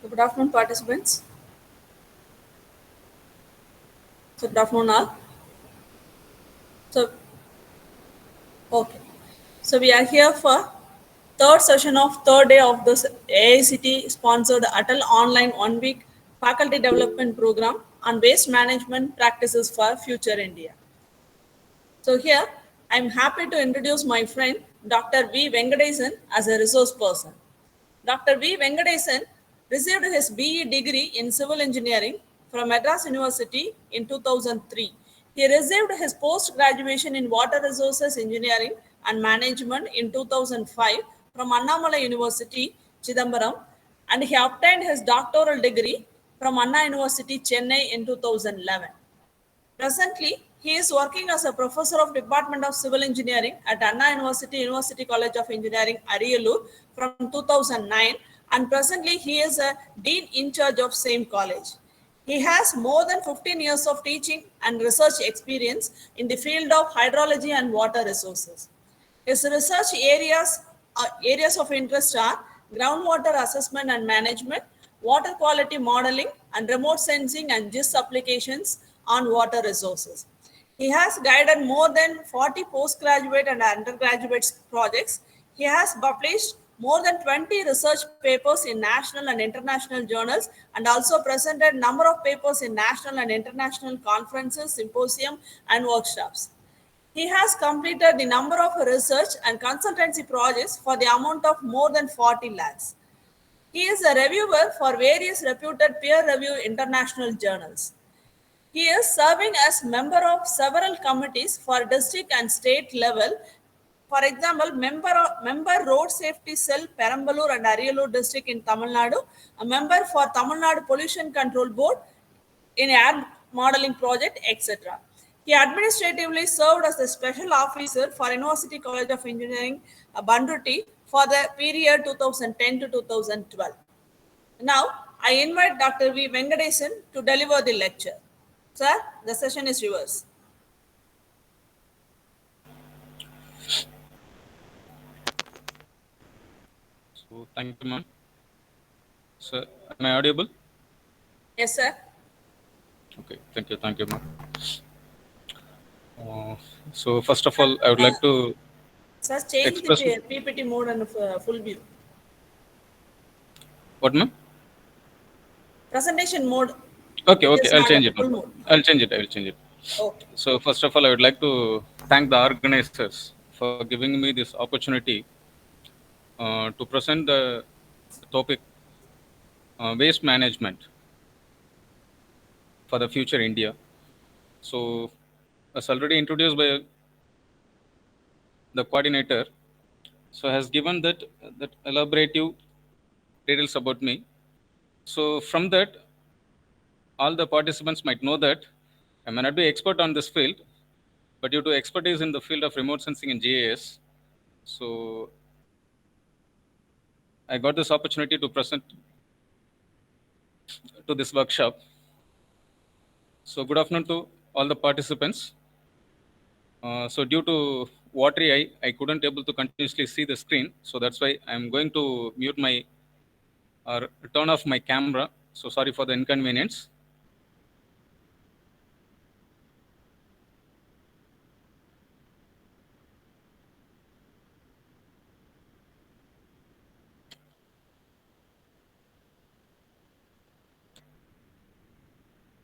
Good afternoon, participants. Good afternoon, all. So, okay. So we are here for third session of third day of this AICT sponsored Atal Online 1 week faculty development program on waste management practices for future India. So here, I'm happy to introduce my friend Dr. V. Venkatesan as a resource person. Dr. V. Venkatesan received his BE degree in civil engineering from Madras University in 2003. He received his post graduation in water resources engineering and management in 2005 from Annamalai University, Chidambaram, and he obtained his doctoral degree from Anna University, Chennai in 2011. Presently, he is working as a professor of Department of Civil Engineering at Anna University, University College of Engineering, Ariyalur from 2009, and presently he is a dean in charge of same college. He has more than 15 years of teaching and research experience in the field of hydrology and water resources. His research areas of interest are groundwater assessment and management, water quality modeling, and remote sensing and GIS applications on water resources. He has guided more than 40 postgraduate and undergraduate projects. He has published more than 20 research papers in national and international journals and also presented number of papers in national and international conferences, symposium, and workshops. He has completed the number of research and consultancy projects for the amount of more than 40 lakhs. He is a reviewer for various reputed peer-reviewed international journals. He is serving as member of several committees for district and state level. For example, member Road Safety Cell, Perambalur and Ariyalur district in Tamil Nadu, a member for Tamil Nadu Pollution Control Board in air modeling project, etc. He administratively served as the special officer for University College of Engineering, Banduti, for the period 2010 to 2012. Now, I invite Dr. V. Venkatesan to deliver the lecture. Sir, the session is yours. So, thank you, ma'am. Sir, am I audible? Yes, sir. Okay, thank you, ma'am. So, first of all, I would like to Sir, change the express PPT mode and full view. what, ma'am? Presentation mode, Okay, it okay, is I'll not change at it, full ma'am. mode. I will change it. Okay. So, first of all, I would like to thank the organizers for giving me this opportunity to present the topic waste management for the future India. So, as already introduced by the coordinator, so has given that elaborative details about me. So, from that, all the participants might know that I may not be expert on this field, but due to expertise in the field of remote sensing and GIS, so I got this opportunity to present to this workshop. So good afternoon to all the participants. So due to watery eye, I couldn't able to continuously see the screen. So that's why I'm going to mute my or turn off my camera. So sorry for the inconvenience.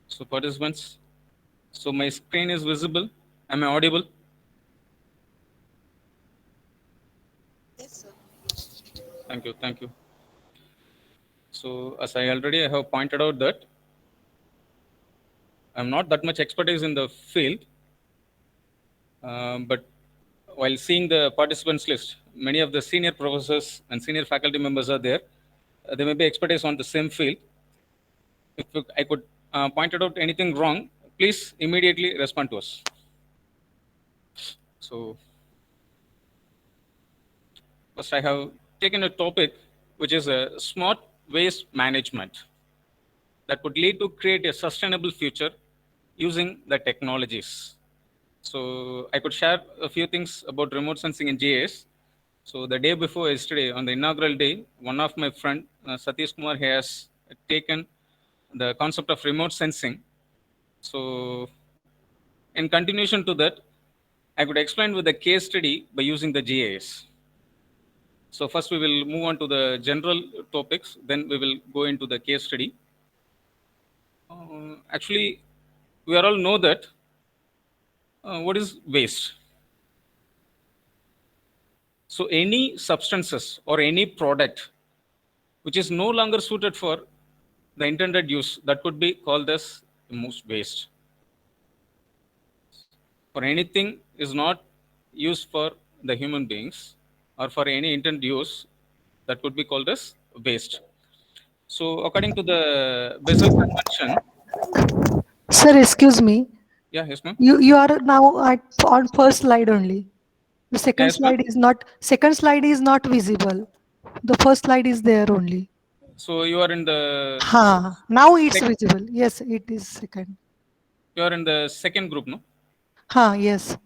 So participants, so my screen is visible. Am I audible? Yes, sir. Thank you. So as I already have pointed out that I'm not that much expertise in the field, but while seeing the participants list, many of the senior professors and senior faculty members are there. They may be expertise on the same field. If I could point out anything wrong, please immediately respond to us. So first, I have taken a topic which is a smart waste management that would lead to create a sustainable future using the technologies. So I could share a few things about remote sensing in GIS. So the day before yesterday, on the inaugural day, one of my friend Satish Kumar, he has taken the concept of remote sensing. So, in continuation to that, I could explain with a case study by using the GIS. So, first we will move on to the general topics, then we will go into the case study. Actually, we all know that what is waste. So, any substances or any product which is no longer suited for the intended use, that could be called as most waste. Or anything is not used for the human beings or for any intended use, that could be called as waste. So, according to the Basel Convention, Sir, excuse me. yeah, yes, ma'am. You are now at on first slide only. The Yeah, second yes, ma'am. slide is not visible. The first slide is there only. So, you are in the Now it's sec- visible. Yes, it is second. you are in the second group, no? Yes.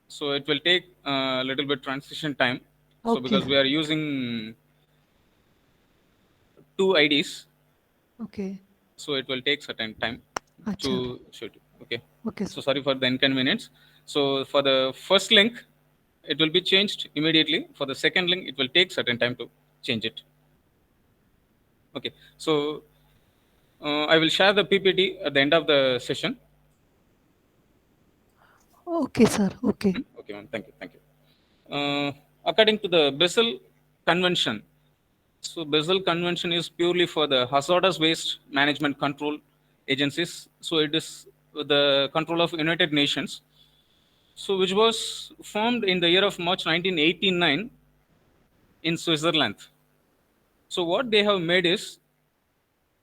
So, it will take a little bit transition time. So, Okay. because we are using two IDs, Okay. so it will take certain time Acha. to shoot. Okay. Okay, So sir. sorry for the inconvenience. So for the first link, it will be changed immediately. For the second link, it will take certain time to change it. Okay. So I will share the PPT at the end of the session. Okay, sir. Okay. Okay, ma'am. Thank you. Thank you. According to the Basel Convention, so Basel Convention is purely for the hazardous waste management control agencies. So it is the control of United Nations. So which was formed in the year of March 1989 in Switzerland. So what they have made is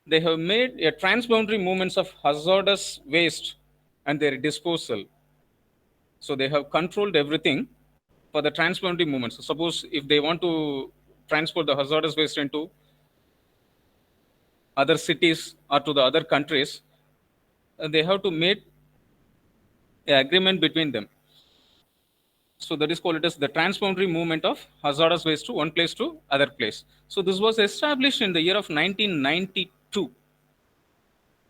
they have made a transboundary movements of hazardous waste and their disposal. So they have controlled everything for the transboundary movements. So suppose if they want to transport the hazardous waste into other cities or to the other countries, they have to make an agreement between them. So that is called it as the transboundary movement of hazardous waste to one place to other place. So this was established in the year of 1992.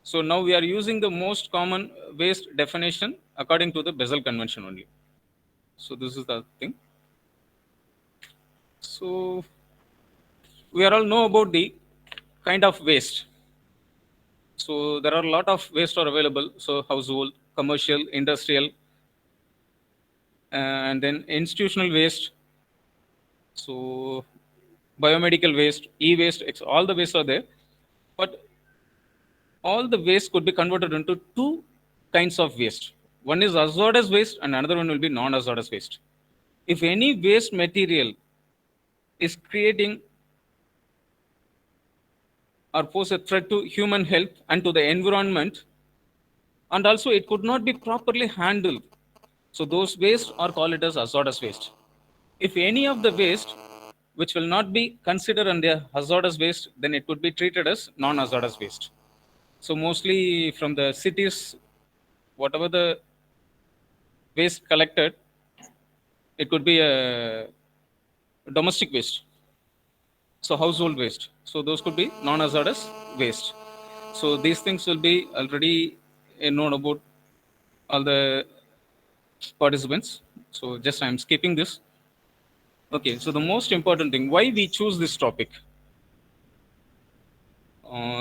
So now we are using the most common waste definition according to the Basel Convention only. So this is the thing. So we are all know about the kind of waste. So there are a lot of waste are available. So household, commercial, industrial, and then institutional waste. So biomedical waste, e-waste, all the waste are there. But all the waste could be converted into two kinds of waste. One is hazardous waste and another one will be non-hazardous waste. If any waste material is creating or pose a threat to human health and to the environment, and also it could not be properly handled, so those waste are called it as hazardous waste. If any of the waste which will not be considered under hazardous waste, then it could be treated as non-hazardous waste. So mostly from the cities, whatever the waste collected, it could be a domestic waste, so household waste. So those could be non-hazardous waste. So these things will be already known about all the participants. So just I'm skipping this. Okay, so the most important thing, why we choose this topic?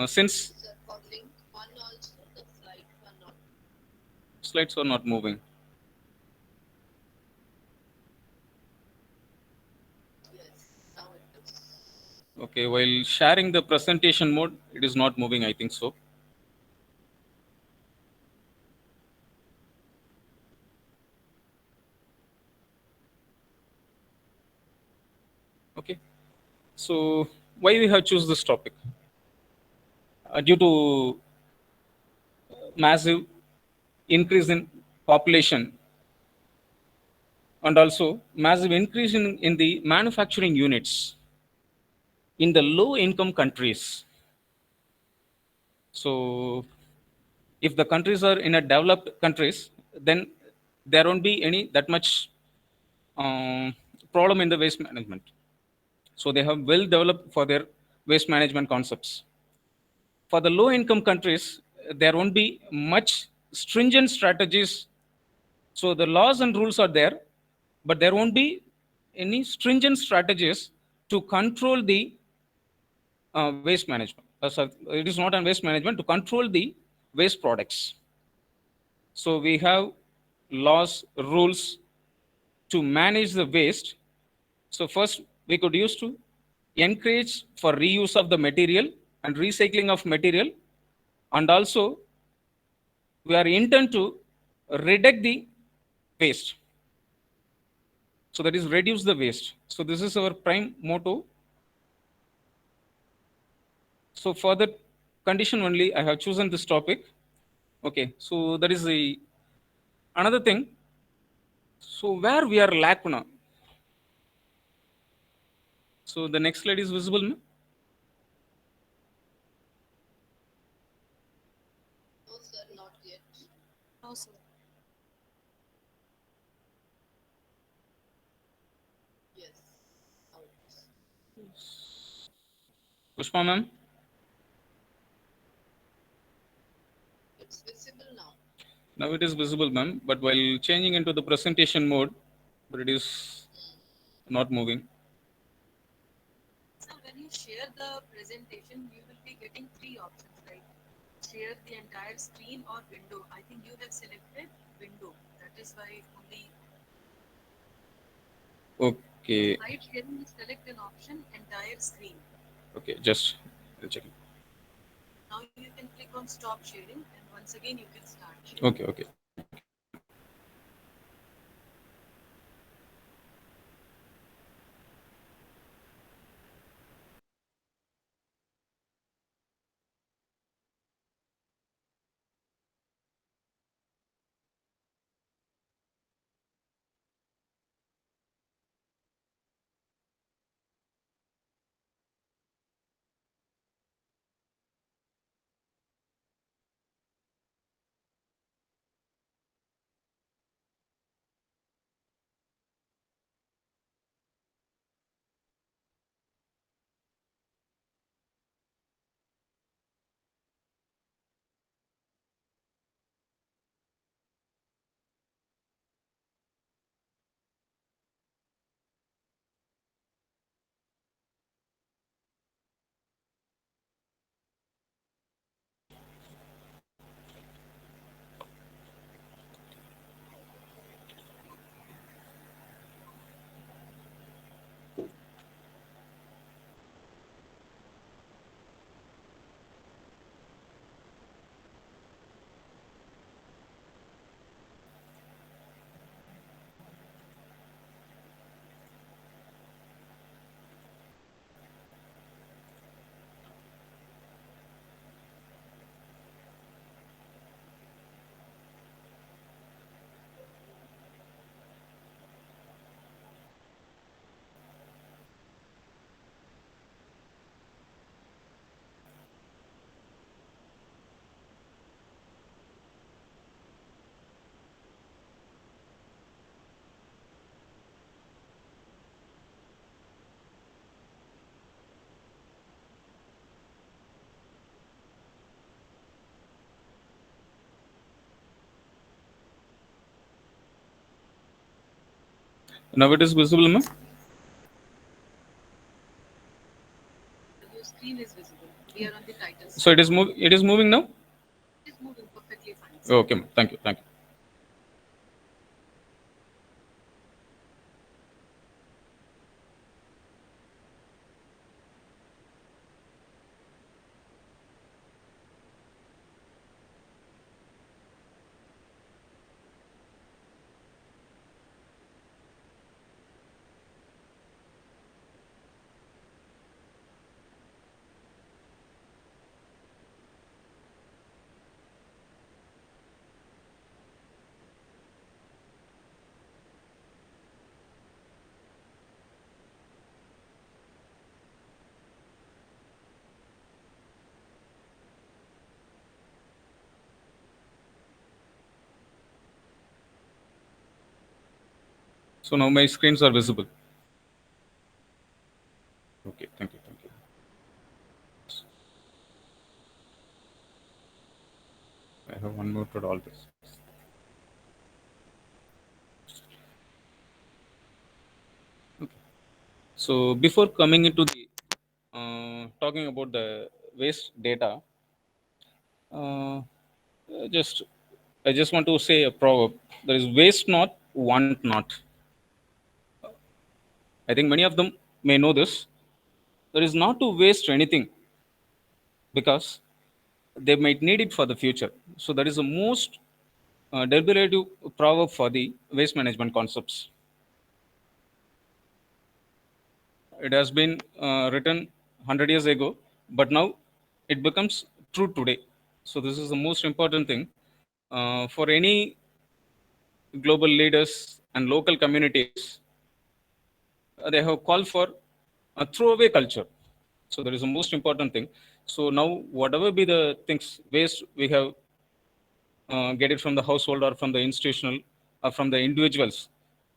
Since slides are not moving. Okay, while sharing the presentation mode, it is not moving, I think so. Okay, so why we have choose this topic? Due to massive increase in population and also massive increase in the manufacturing units in the low income countries. So if the countries are in a developed countries, then there won't be any that much problem in the waste management. So they have well developed for their waste management concepts. for the low income countries, there won't be much stringent strategies. So the laws and rules are there, but there won't be any stringent strategies to control the waste management. Sorry, it is not on waste management, to control the waste products. So we have laws, rules to manage the waste. So first, we could use to encourage for reuse of the material and recycling of material, and also we are intent to reduce the waste. So that is reduce the waste. So this is our prime motto. So for that condition only, I have chosen this topic. Okay, so that is the another thing. So where we are lack now. So the next slide is visible. No? No, sir. Pushpa ma'am. Now it is visible, ma'am. But while changing into the presentation mode, but it is not moving. So when you share the presentation, you will be getting three options, right? Share the entire screen or window. I think you have selected window. That is why only Okay. slide sharing, you select an option entire screen. Okay. Just I'll check. Now you can click on stop sharing and once again you can start sharing. Okay. Okay. Now it is visible, ma'am. Your screen is visible. We are on the title. So it is It is moving now. It is moving perfectly fine. Okay, ma'am. Thank you. Thank you. So now my screens are visible. Okay. Thank you. Thank you. So before coming into the talking about the waste data, uh, just I just want to say a proverb. There is waste not, want not. I think many of them may know this. There is not to waste anything because they might need it for the future. So that is the most deliberative proverb for the waste management concepts. It has been written 100 years ago, but now it becomes true today. So this is the most important thing for any global leaders and local communities. They have called for a throwaway culture. So that is the most important thing. So now, whatever be the things waste we have get it from the household or from the institutional or from the individuals,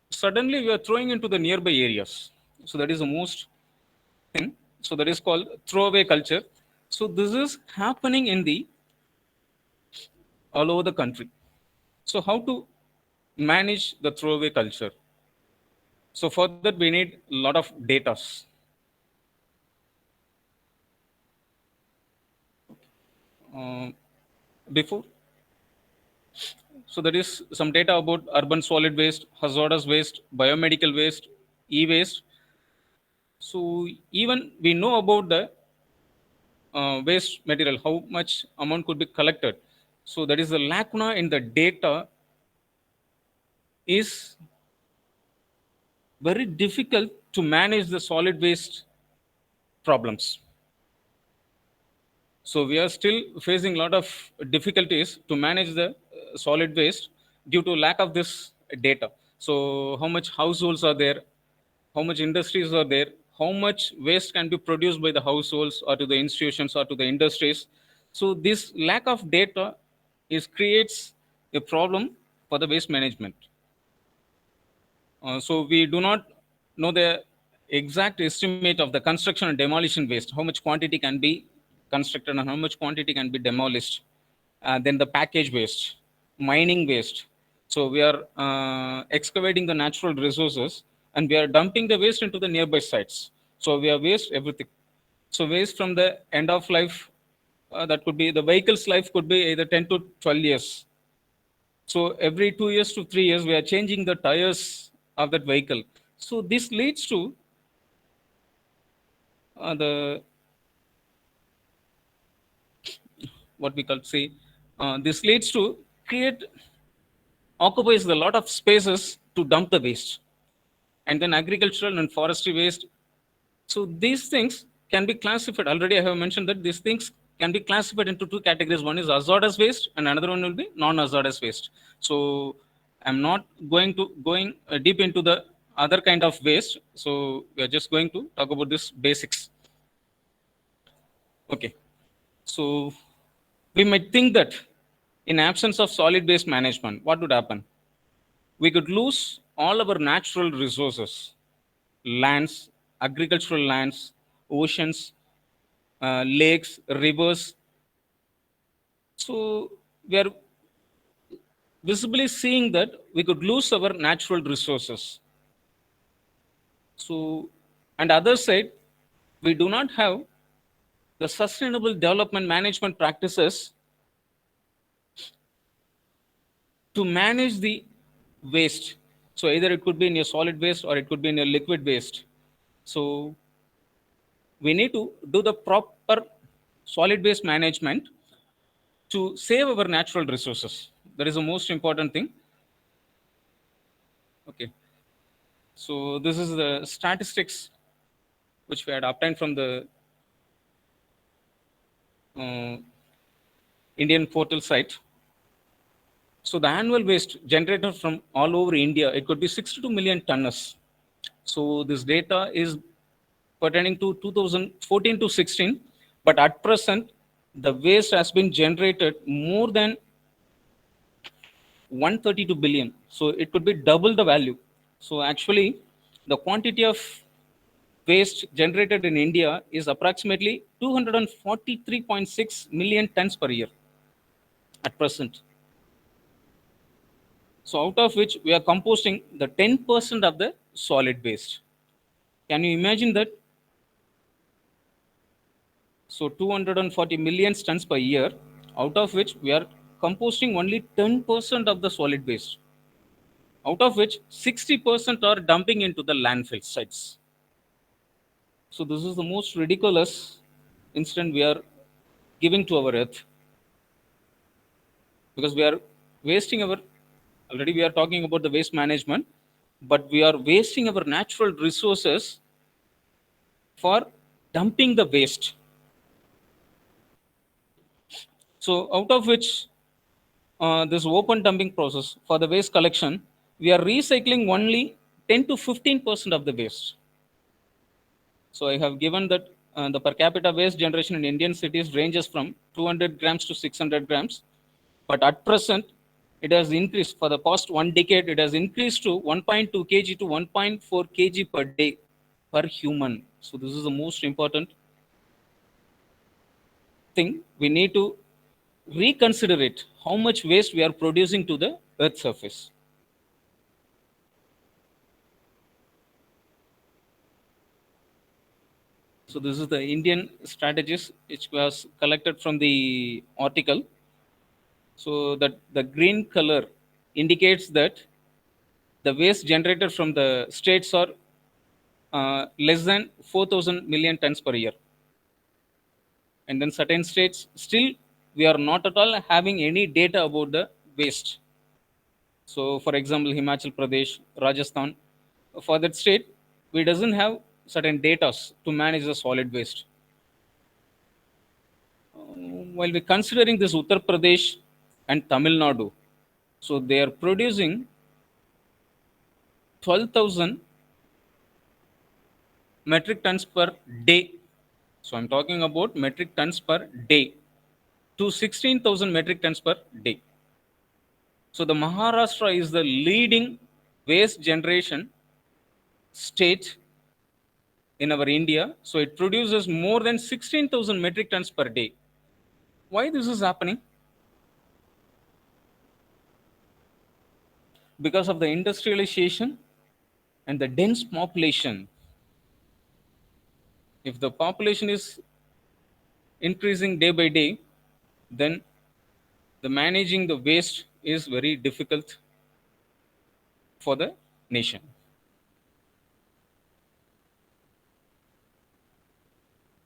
suddenly we are throwing into the nearby areas. So that is the most thing. So that is called throwaway culture. So this is happening in the all over the country. So how to manage the throwaway culture? So for that we need a lot of data. Before, so that is some data about urban solid waste, hazardous waste, biomedical waste, e-waste. So even we know about the waste material, how much amount could be collected. So that is the lacuna in the data is very difficult to manage the solid waste problems. So we are still facing a lot of difficulties to manage the solid waste due to lack of this data. So how much households are there, how much industries are there, how much waste can be produced by the households or to the institutions or to the industries. So this lack of data is creates a problem for the waste management. So we do not know the exact estimate of the construction and demolition waste, how much quantity can be constructed and how much quantity can be demolished. Then the package waste, mining waste. So we are excavating the natural resources and we are dumping the waste into the nearby sites. So we are waste everything. So waste from the end of life, that could be the vehicle's life could be either 10 to 12 years. So every 2 years to 3 years, we are changing the tires of that vehicle. So this leads to the what we call say this leads to create occupies a lot of spaces to dump the waste, and then agricultural and forestry waste. So these things can be classified. Already I have mentioned that these things can be classified into two categories. One is hazardous waste and another one will be non-hazardous waste. So I'm not going deep into the other kind of waste. So we are just going to talk about this basics. Okay. So we might think that in absence of solid waste management, what would happen? We could lose all our natural resources, lands, agricultural lands, oceans, lakes, rivers. So we are visibly seeing that we could lose our natural resources. So, and other side, we do not have the sustainable development management practices to manage the waste. So either it could be in your solid waste or it could be in your liquid waste. So we need to do the proper solid waste management to save our natural resources. That is the most important thing. Okay. So this is the statistics which we had obtained from the uh, Indian portal site. So the annual waste generated from all over India, it could be 62 million tons. So this data is pertaining to 2014 to 16, but at present, the waste has been generated more than 132 billion. So it could be double the value. So actually, the quantity of waste generated in India is approximately 243.6 million tons per year at present. So out of which we are composting the 10% of the solid waste. Can you imagine that? So 240 million tons per year, out of which we are composting only 10% of the solid waste, out of which 60% are dumping into the landfill sites. So this is the most ridiculous incident we are giving to our earth, because we are wasting our, already we are talking about the waste management, but we are wasting our natural resources for dumping the waste. So out of which this open dumping process for the waste collection, we are recycling only 10 to 15% of the waste. So I have given that the per capita waste generation in Indian cities ranges from 200 grams to 600 grams, but at present it has increased. For the past 1 decade, it has increased to 1.2 kg to 1.4 kg per day per human. So this is the most important thing. We need to reconsider it, how much waste we are producing to the earth surface. So this is the Indian strategies which was collected from the article. So that the green color indicates that the waste generated from the states are less than 4,000 million tons per year. And then certain states still we are not at all having any data about the waste. So for example, Himachal Pradesh, Rajasthan, for that state, we doesn't have certain data to manage the solid waste. While we're considering this Uttar Pradesh and Tamil Nadu, so they are producing 12,000 metric tons per day. So I'm talking about metric tons per day to 16,000 metric tons per day. So the Maharashtra is the leading waste generation state in our India. So it produces more than 16,000 metric tons per day. Why this is happening? Because of the industrialization and the dense population. If the population is increasing day by day, then the managing the waste is very difficult for the nation.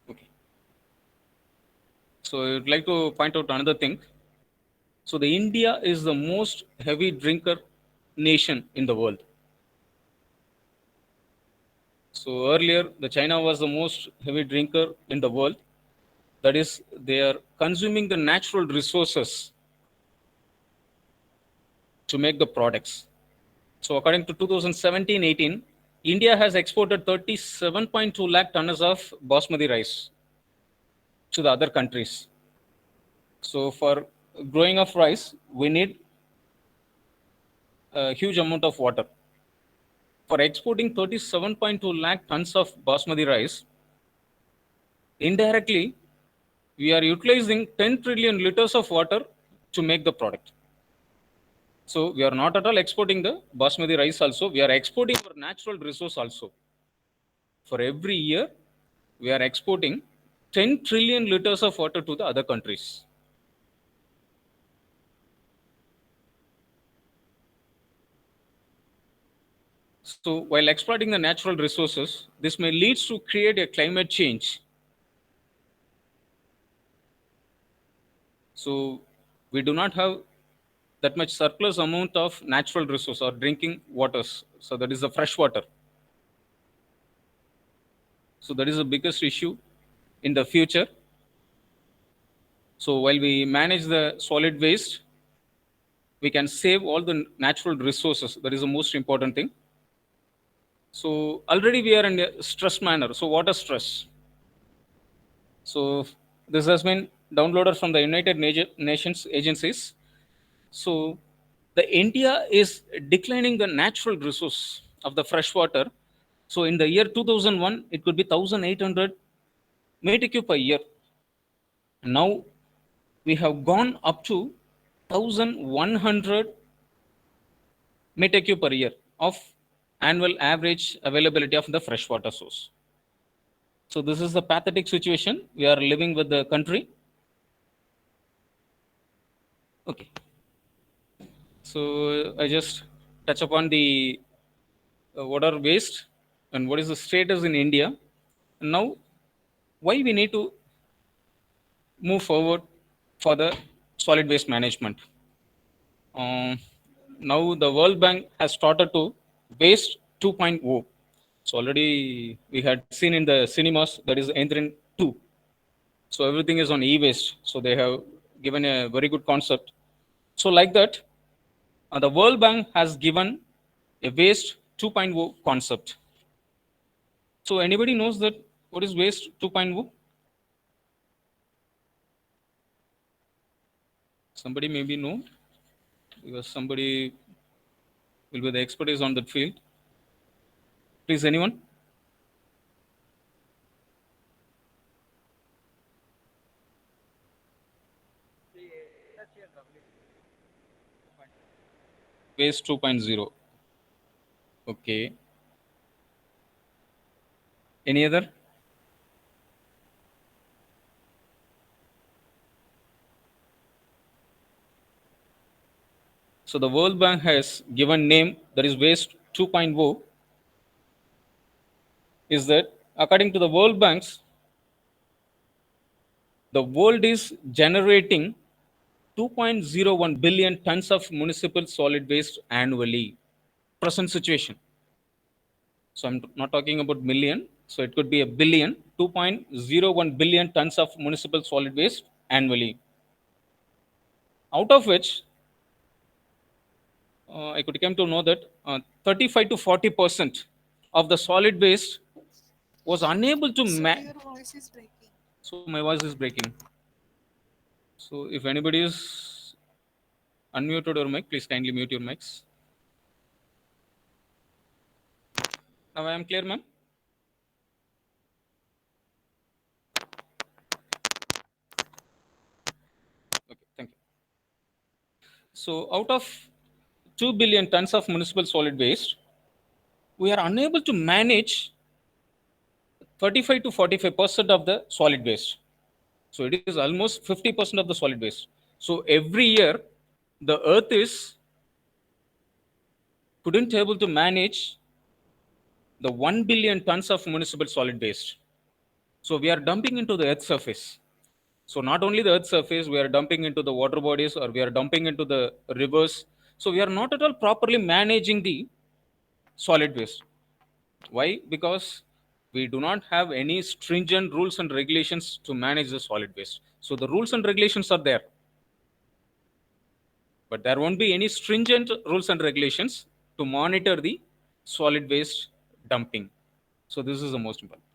Okay. So I would like to point out another thing. So the India is the most heavy drinker nation in the world. So earlier, the China was the most heavy drinker in the world. That is, they are consuming the natural resources to make the products. So according to 2017-18, India has exported 37.2 lakh tons of basmati rice to the other countries. So for growing of rice, we need a huge amount of water. For exporting 37.2 lakh tons of basmati rice, indirectly, we are utilizing 10 trillion liters of water to make the product. So we are not at all exporting the basmati rice also. We are exporting our natural resource also. For every year, we are exporting 10 trillion liters of water to the other countries. So while exploiting the natural resources, this may lead to create a climate change. So we do not have that much surplus amount of natural resource or drinking waters. So that is the fresh water. So that is the biggest issue in the future. So while we manage the solid waste, we can save all the natural resources. That is the most important thing. So already we are in a stress manner. So what is stress? So this has been downloaded from the United Nations agencies. So the India is declining the natural resource of the fresh water. So in the year 2001, it could be 1,800 meter cube per year. Now we have gone up to 1,100 meter cube per year of annual average availability of the freshwater source. So this is the pathetic situation we are living with the country. Okay. So I just touch upon the water waste and what is the status in India. And now, why we need to move forward for the solid waste management. Um, Now the World Bank has started to waste 2.0. So already we had seen in the cinemas that is Endrin 2. So everything is on e-waste. So they have given a very good concept. So like that, the World Bank has given a waste 2.0 concept. So anybody knows that what is waste 2.0? Somebody maybe know because somebody will be the expertise on that field. Please, anyone? Waste 2.0. Okay. Any other? So the World Bank has given name that is waste 2.0 is that according to the World Banks, the world is generating 2.01 billion tons of municipal solid waste annually. Present situation. So I'm not talking about million. So it could be a billion, 2.01 billion tons of municipal solid waste annually. Out of which, I could come to know that 35 to 40% of the solid waste was unable to. Your voice is breaking. So my voice is breaking. So if anybody is unmuted your mic, please kindly mute your mics. Now I am clear, ma'am. Okay, thank you. So out of 2 billion tons of municipal solid waste, we are unable to manage 35 to 45% of the solid waste. So it is almost 50% of the solid waste. So every year, the earth is couldn't able to manage the 1 billion tons of municipal solid waste. So we are dumping into the earth surface. So not only the earth surface, we are dumping into the water bodies or we are dumping into the rivers. So we are not at all properly managing the solid waste. Why? Because we do not have any stringent rules and regulations to manage the solid waste. So the rules and regulations are there, but there won't be any stringent rules and regulations to monitor the solid waste dumping. So this is the most important.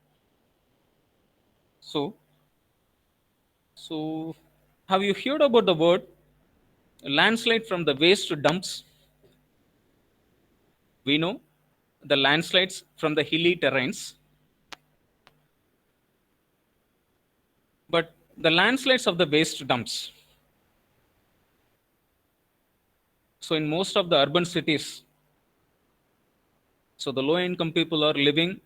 So have you heard about the word landslide from the waste dumps? We know the landslides from the hilly terrains, but the landslides of the waste dumps. So in most of the urban cities, so the low income people are living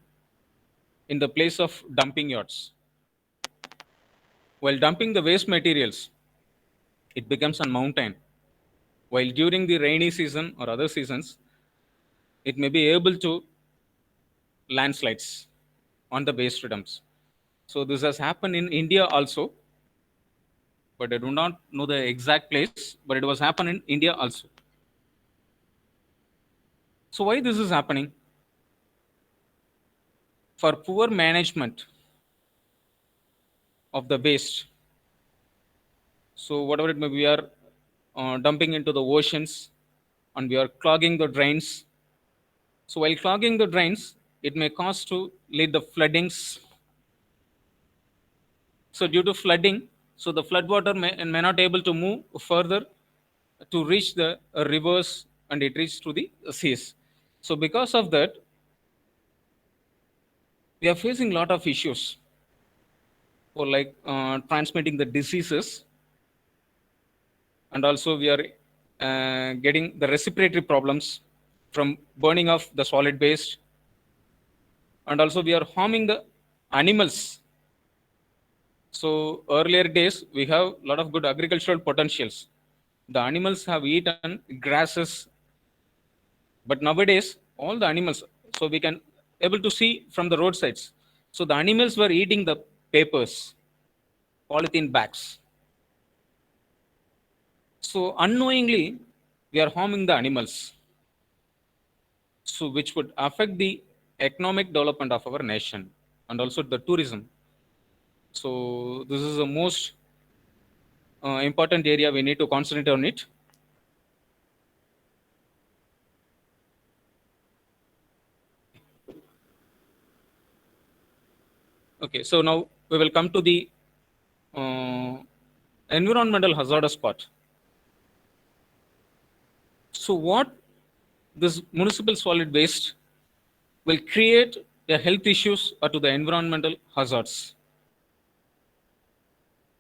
in the place of dumping yards. While dumping the waste materials, it becomes a mountain. While during the rainy season or other seasons, it may be able to landslides on the waste dumps. So this has happened in India also, but I do not know the exact place, but it was happening in India also. So why this is happening? For poor management of the waste. So whatever it may be, we are dumping into the oceans and we are clogging the drains. So while clogging the drains, it may cause to lead the floodings. So due to flooding, so the flood water may not able to move further to reach the rivers and it reaches to the seas. So because of that, we are facing a lot of issues for like transmitting the diseases, and also we are getting the respiratory problems from burning of the solid waste, and also we are harming the animals. So earlier days, we have a lot of good agricultural potentials. The animals have eaten grasses, but nowadays all the animals, so we can able to see from the roadsides. So the animals were eating the papers, polythene bags. So unknowingly, we are harming the animals. So which would affect the economic development of our nation and also the tourism. So this is the most important area we need to concentrate on it. Okay, so now we will come to the uh, environmental hazardous part. So what this municipal solid waste will create the health issues or to the environmental hazards.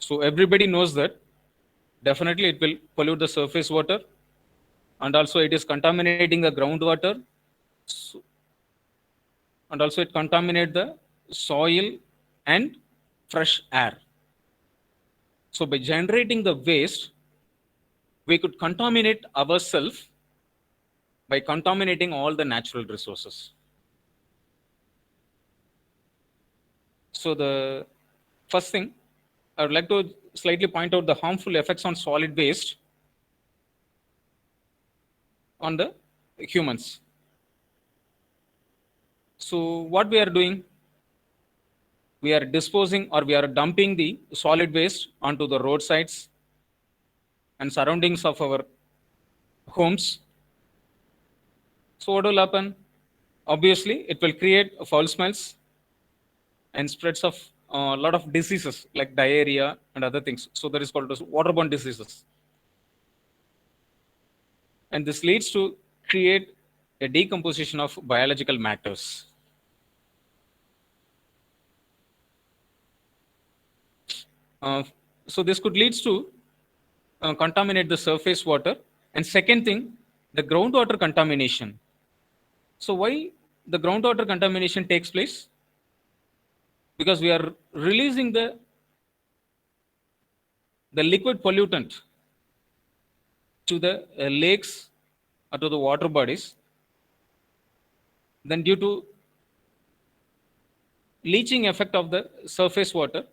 So everybody knows that definitely it will pollute the surface water, and also it is contaminating the groundwater, and also it contaminate the soil and fresh air. So by generating the waste, we could contaminate ourselves by contaminating all the natural resources. So the first thing I would like to slightly point out the harmful effects on solid waste on the humans. So what we are doing, we are disposing or we are dumping the solid waste onto the roadsides and surroundings of our homes. So what will happen? Obviously, it will create foul smells and spreads of a lot of diseases like diarrhea and other things. So that is called as waterborne diseases. And this leads to create a decomposition of biological matters. Uh, so this could leads to contaminate the surface water. And second thing, the groundwater contamination. So why the groundwater contamination takes place? Because we are releasing the liquid pollutant to the lakes or to the water bodies. Then due to leaching effect of the surface water,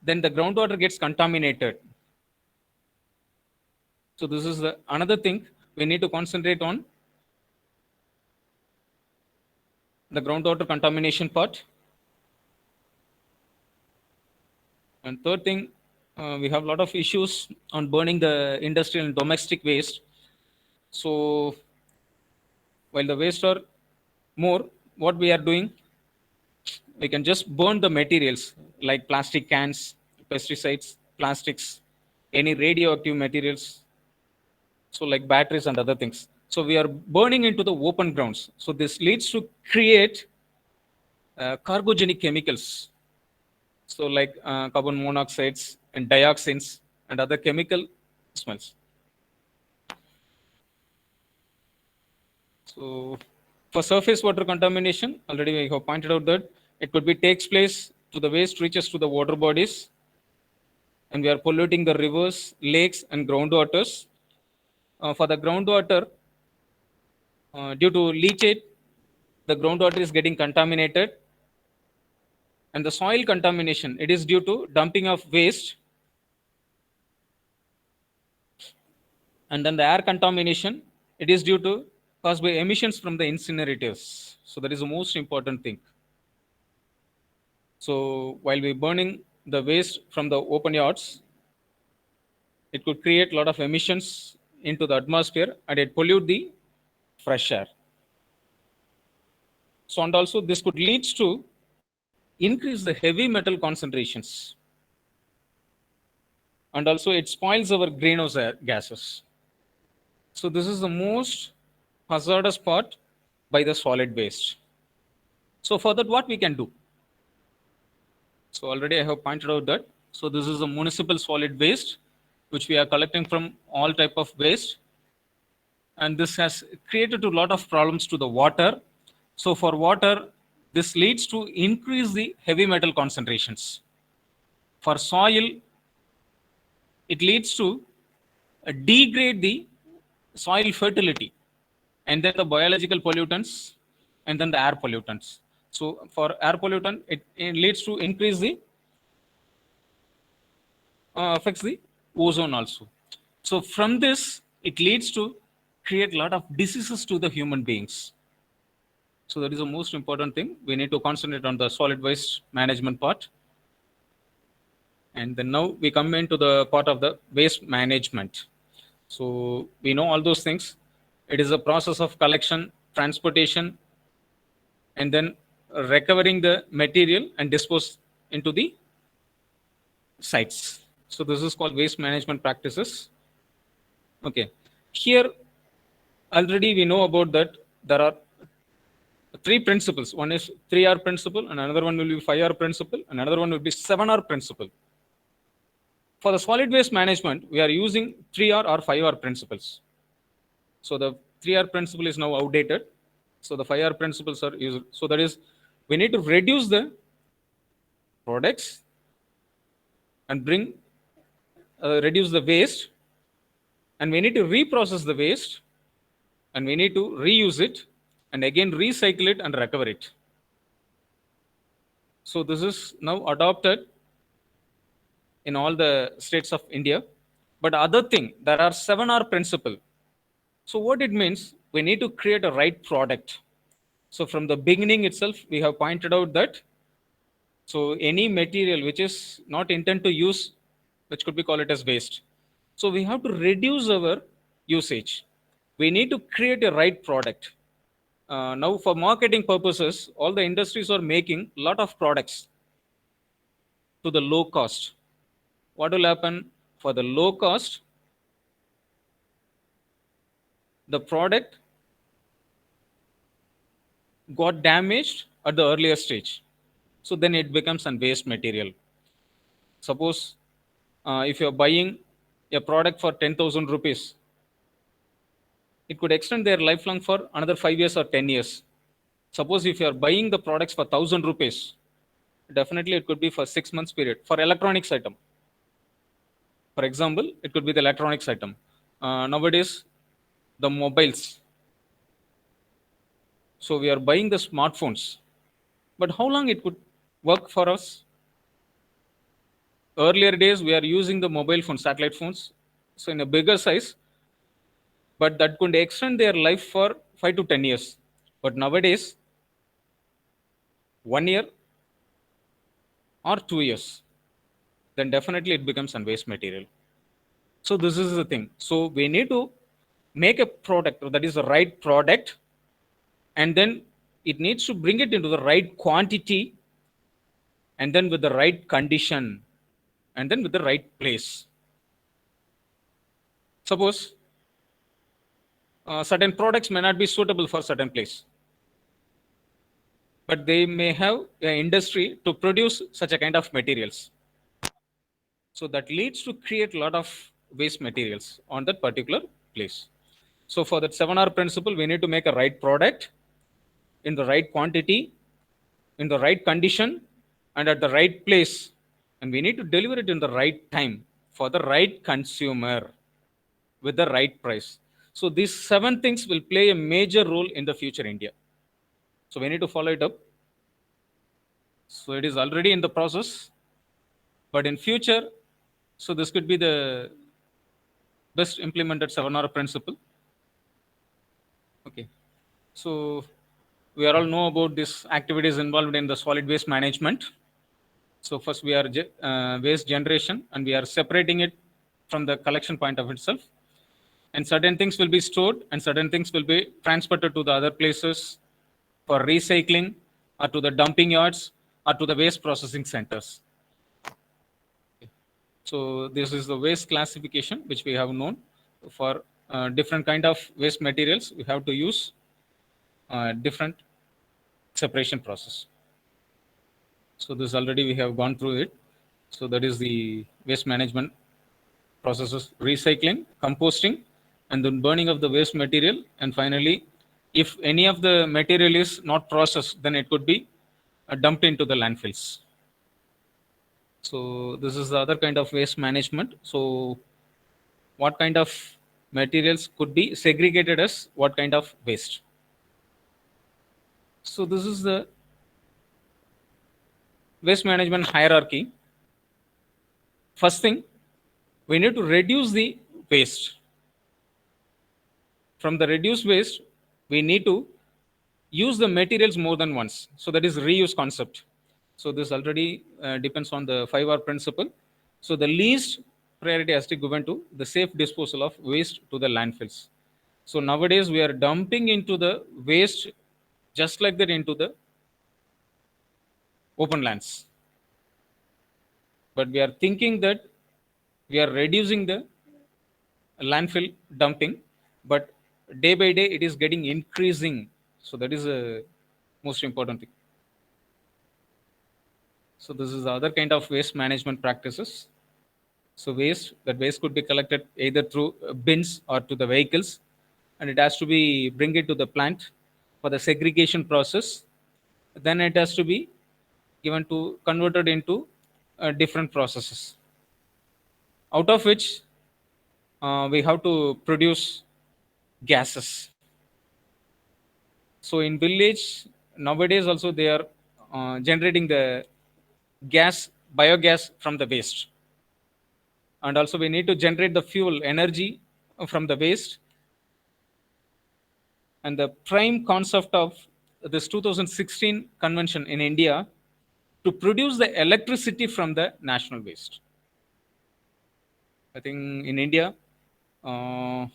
then the groundwater gets contaminated. So this is another thing we need to concentrate on, the groundwater contamination part. And third thing, we have a lot of issues on burning the industrial and domestic waste. So while the waste are more, what we are doing, we can just burn the materials like plastic cans, pesticides, plastics, any radioactive materials, so like batteries and other things. So we are burning into the open grounds. So this leads to create carcinogenic chemicals, so like carbon monoxides and dioxins and other chemical smells. So for surface water contamination, already we have pointed out that it could be takes place to the waste reaches to the water bodies, and we are polluting the rivers, lakes, and groundwaters. For the groundwater, due to leachate, the groundwater is getting contaminated, and the soil contamination, it is due to dumping of waste, and then the air contamination, it is due to caused by emissions from the incinerators. So that is the most important thing. So while we burning the waste from the open yards, it could create a lot of emissions into the atmosphere and it pollute the fresh air. So and also this could lead to increase the heavy metal concentrations, and also it spoils our greenhouse gases. So this is the most hazardous part by the solid waste. So for that, what we can do? So already I have pointed out that. So this is a municipal solid waste, which we are collecting from all type of waste. and this has created a lot of problems to the water. So for water, this leads to increase the heavy metal concentrations. For soil, it leads to degrade the soil fertility, and then the biological pollutants, and then the air pollutants. So for air pollutant, it leads to increase the affects the ozone also. So from this, it leads to create a lot of diseases to the human beings. So that is the most important thing. We need to concentrate on the solid waste management part. And then now we come into the part of the waste management. So we know all those things. It is a process of collection, transportation, and then recovering the material and dispose into the sites. So this is called waste management practices. Okay. Here, already we know about that there are three principles. One is 3R principle, and another one will be 5R principle, and another one will be 7R principle. For the solid waste management, we are using 3R or 5R principles. So the 3R principle is now outdated. So the 5R principles are used. So that is, we need to reduce the products and reduce the waste, and we need to reprocess the waste, and we need to reuse it, and again recycle it and recover it. So this is now adopted in all the states of India. But other thing, there are 7R principle. So what it means, we need to create a right product. So from the beginning itself, we have pointed out that so any material which is not intended to use, which could be called it as waste. So we have to reduce our usage. We need to create a right product. Now for marketing purposes, all the industries are making a lot of products to the low cost. What will happen? For the low cost, the product got damaged at the earlier stage. So then it becomes a waste material. Suppose if you're buying a product for 10,000 rupees, it could extend their lifelong for another 5 years or 10 years. Suppose if you're buying the products for 1,000 rupees, definitely it could be for 6 months period. For electronics item, for example, it could be the electronics item. Nowadays, the mobiles. So we are buying the smartphones, but how long it could work for us? Earlier days, we are using the mobile phones, satellite phones, so in a bigger size, but that could extend their life for 5 to 10 years. But nowadays, 1 year or 2 years, then definitely it becomes a waste material. So this is the thing. So we need to make a product that is the right product, and then it needs to bring it into the right quantity, and then with the right condition, and then with the right place. Suppose certain products may not be suitable for certain place, but they may have an industry to produce such a kind of materials. So that leads to create a lot of waste materials on that particular place. So for that 7R principle, we need to make a right product in the right quantity, in the right condition, and at the right place. And we need to deliver it in the right time for the right consumer with the right price. So these 7 things will play a major role in the future India. So we need to follow it up. So it is already in the process, but in future, so this could be the best implemented 7R principle. Okay. So we all know about these activities involved in the solid waste management. So first we are waste generation, and we are separating it from the collection point of itself. And certain things will be stored, and certain things will be transported to the other places for recycling, or to the dumping yards, or to the waste processing centers. Okay. So this is the waste classification which we have known. For different kind of waste materials, we have to use different separation process. So this already we have gone through it. So that is the waste management processes: recycling, composting, and then burning of the waste material, and finally, if any of the material is not processed, then it could be dumped into the landfills. So this is the other kind of waste management. So what kind of materials could be segregated as what kind of waste? So this is the waste management hierarchy. First thing, we need to reduce the waste. From the reduced waste, we need to use the materials more than once. So that is reuse concept. So this already depends on the 5R principle. So the least priority has to be given to the safe disposal of waste to the landfills. So nowadays we are dumping into the waste just like that into the open lands. But we are thinking that we are reducing the landfill dumping, but day by day it is getting increasing. So that is a most important thing. So this is the other kind of waste management practices. So that waste could be collected either through bins or to the vehicles, and it has to be bring it to the plant for the segregation process. Then it has to be given to converted into different processes, out of which we have to produce gases. So in village nowadays also they are generating the biogas from the waste, and also we need to generate the fuel energy from the waste. And the prime concept of this 2016 convention in India to produce the electricity from the national waste. I think in India, 4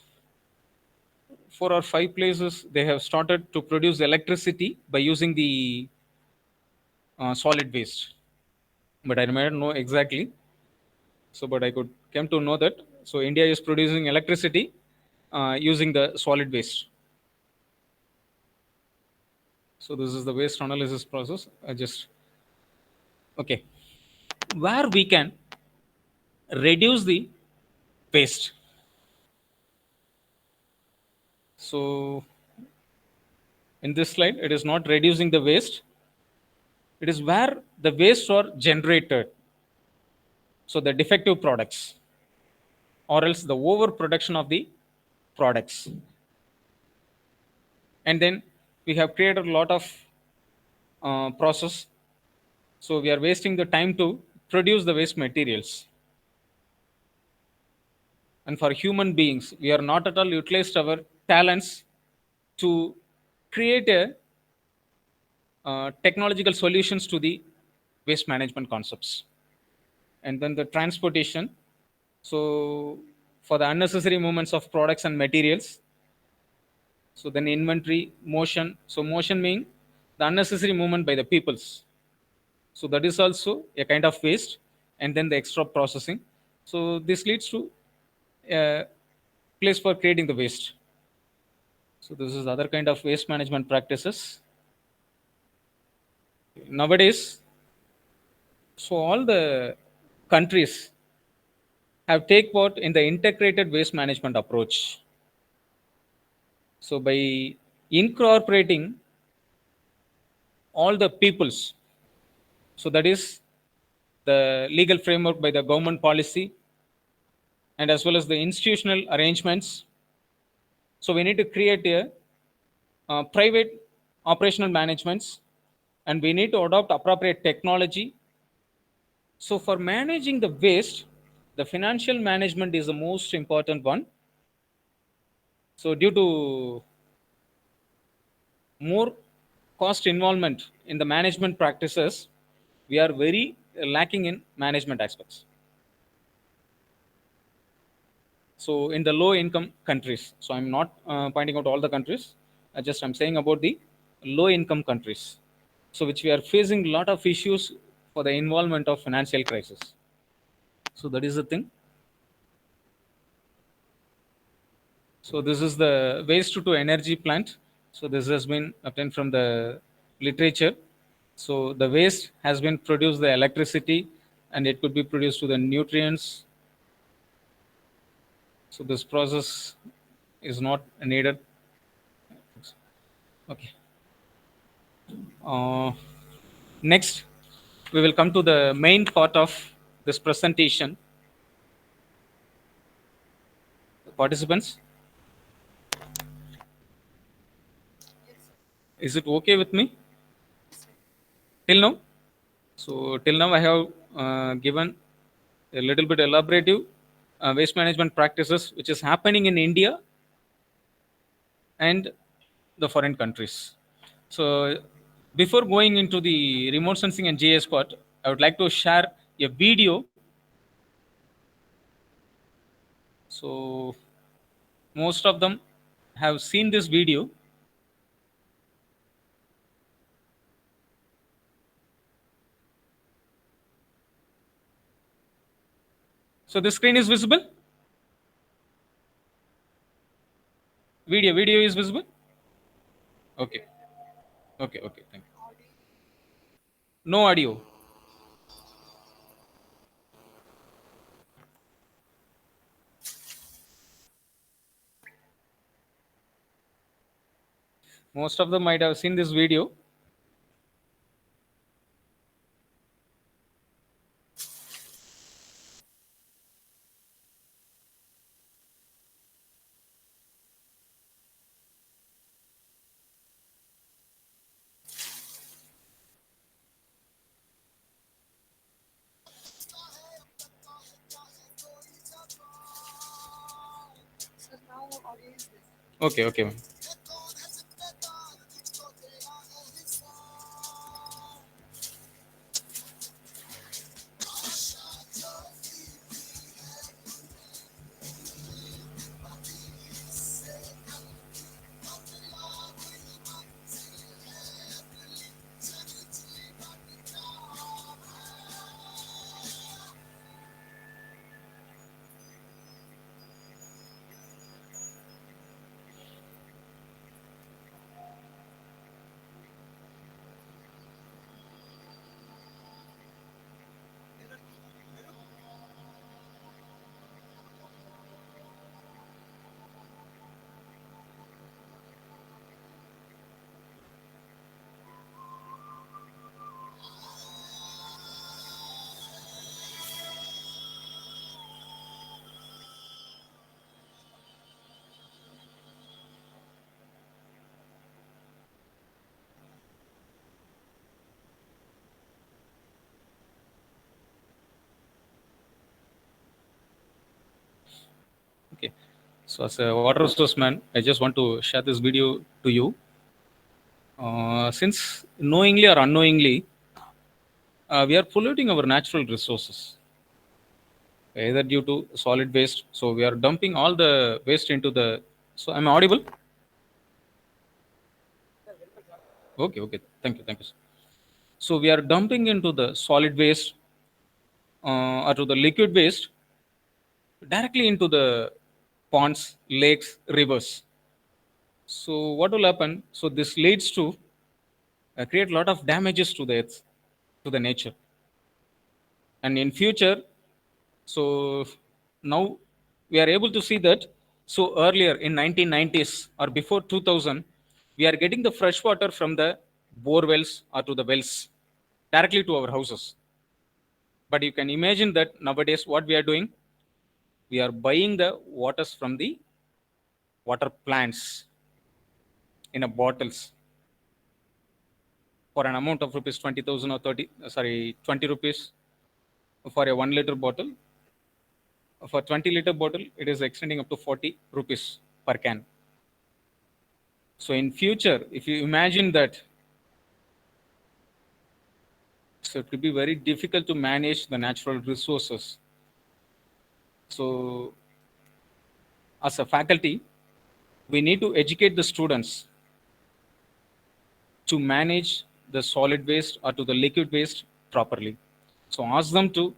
or 5 places they have started to produce electricity by using the solid waste, but I may not know exactly. So, but I could came to know that so India is producing electricity using the solid waste. So this is the waste analysis process. I just okay, where we can reduce the waste. So in this slide, it is not reducing the waste. It is where the waste are generated. So the defective products, or else the overproduction of the products. And then we have created a lot of process. So we are wasting the time to produce the waste materials. And for human beings, we are not at all utilized our talents to create a technological solutions to the waste management concepts. And then the transportation. So for the unnecessary movements of products and materials. So then inventory, motion. So motion meaning the unnecessary movement by the peoples. So that is also a kind of waste. And then the extra processing. So this leads to a place for creating the waste. So this is other kind of waste management practices. Nowadays, so all the countries have take part in the integrated waste management approach. So by incorporating all the peoples, so that is the legal framework by the government policy and as well as the institutional arrangements. So we need to create a private operational managements, and we need to adopt appropriate technology. So for managing the waste, the financial management is the most important one. So due to more cost involvement in the management practices, we are very lacking in management aspects. So in the low income countries, so I'm not pointing out all the countries, I'm saying about the low income countries, so which we are facing a lot of issues for the involvement of financial crisis. So that is the thing. So this is the waste to energy plant. So this has been obtained from the literature. So the waste has been produced the electricity, and it could be produced to the nutrients. So this process is not needed. Okay. Next, we will come to the main part of this presentation. Participants, is it okay with me till now? So till now I have given a little bit elaborative waste management practices which is happening in India and the foreign countries. So before going into the remote sensing and GIS part, I would like to share a video. So most of them have seen this video. So the screen is visible. Video is visible. Okay. Okay. Thank you. No audio. Most of them might have seen this video. So now audio is this. Okay, ma'am. Okay. So as a water resource man, I just want to share this video to you. Since knowingly or unknowingly, we are polluting our natural resources, either due to solid waste. So we are dumping all the waste into the. So I'm audible. Okay. Thank you. Sir. So we are dumping into the solid waste or to the liquid waste directly into the ponds, lakes, rivers. So what will happen? So this leads to create a lot of damages to the earth, to the nature, and in future. So now we are able to see that. So earlier in 1990s or before 2000, we are getting the fresh water from the bore wells or to the wells directly to our houses. But you can imagine that nowadays what we are doing, we are buying the waters from the water plants in a bottles for an amount of rupees 20,000 or 20 rupees for a 1 liter bottle. For 20-liter bottle, it is extending up to 40 rupees per can. So in future, if you imagine that, so it will be very difficult to manage the natural resources. So as a faculty, we need to educate the students to manage the solid waste or to the liquid waste properly. So ask them to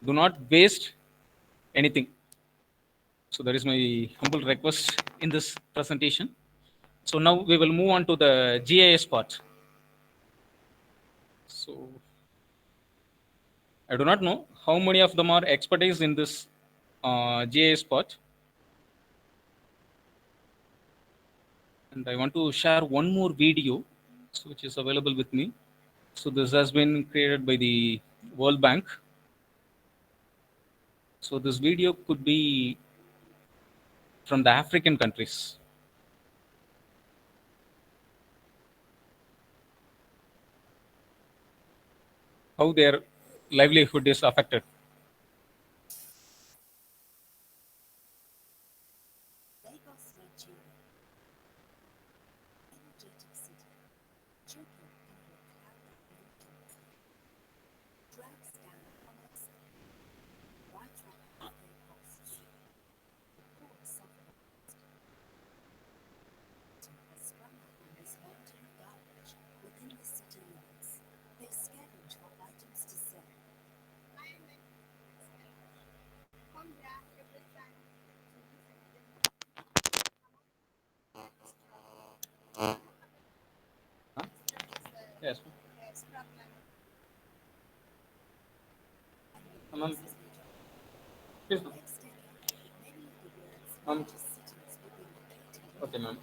do not waste anything. So that is my humble request in this presentation. So now we will move on to the GIS part. So I do not know how many of them are expertise in this GIS part. And I want to share one more video, which is available with me. So this has been created by the World Bank. So this video could be from the African countries. How their livelihood is affected. Lagos, Nigeria. Energetic city, dripping in a cloud blue community. Drags down commerce, right up healthcare costs. The poor suffer the most. Has sprung up in this mountain of garbage within the city limits. They scavenge for items to sell. Yes. Ma'am, please. Next decade, many of the world's Ma'am. largest cities will be located in Okay, ma'am.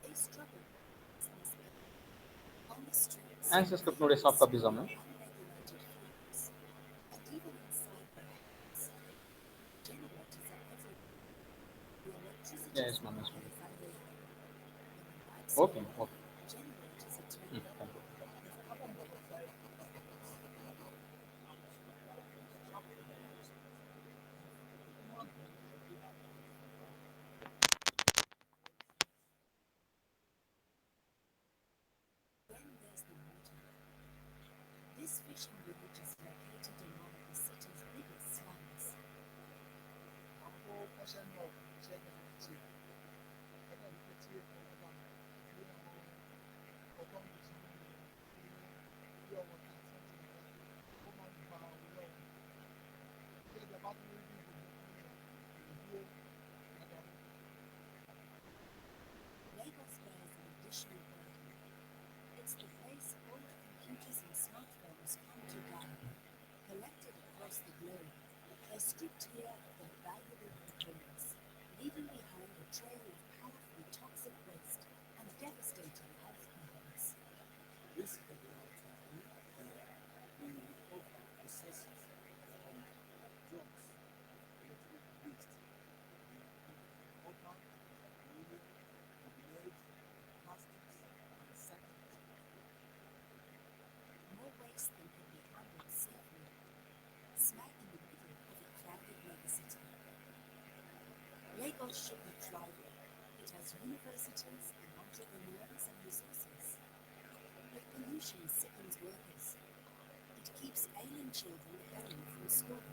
They struggle with businessmen. On the streets, Answer script ನೋಡಿ soft copies ma'am. unregulated fumes, and even inside warehouses, generators are everywhere. The electricity Yes, ma'am. Yes, ma'am. supply is unreliable. When the lights Okay, go out, okay. generators are turned Mm, off. thank you. The problem will develop. Then there's the water. This fishing village is located in one of the city's biggest slums. Lagos bears an additional burden. It's the place all the computers and smartphones come to gather. Collected across the globe, they're stripped here of their valuable components, leaving behind a trail of powerful toxic waste and devastating health problems. More waste than can be handled safely, smack in the middle of a crowded megacity. Lagos should be thriving. It has universities and entrepreneurs and resources. But pollution sickens workers. It keeps ailing children home from school.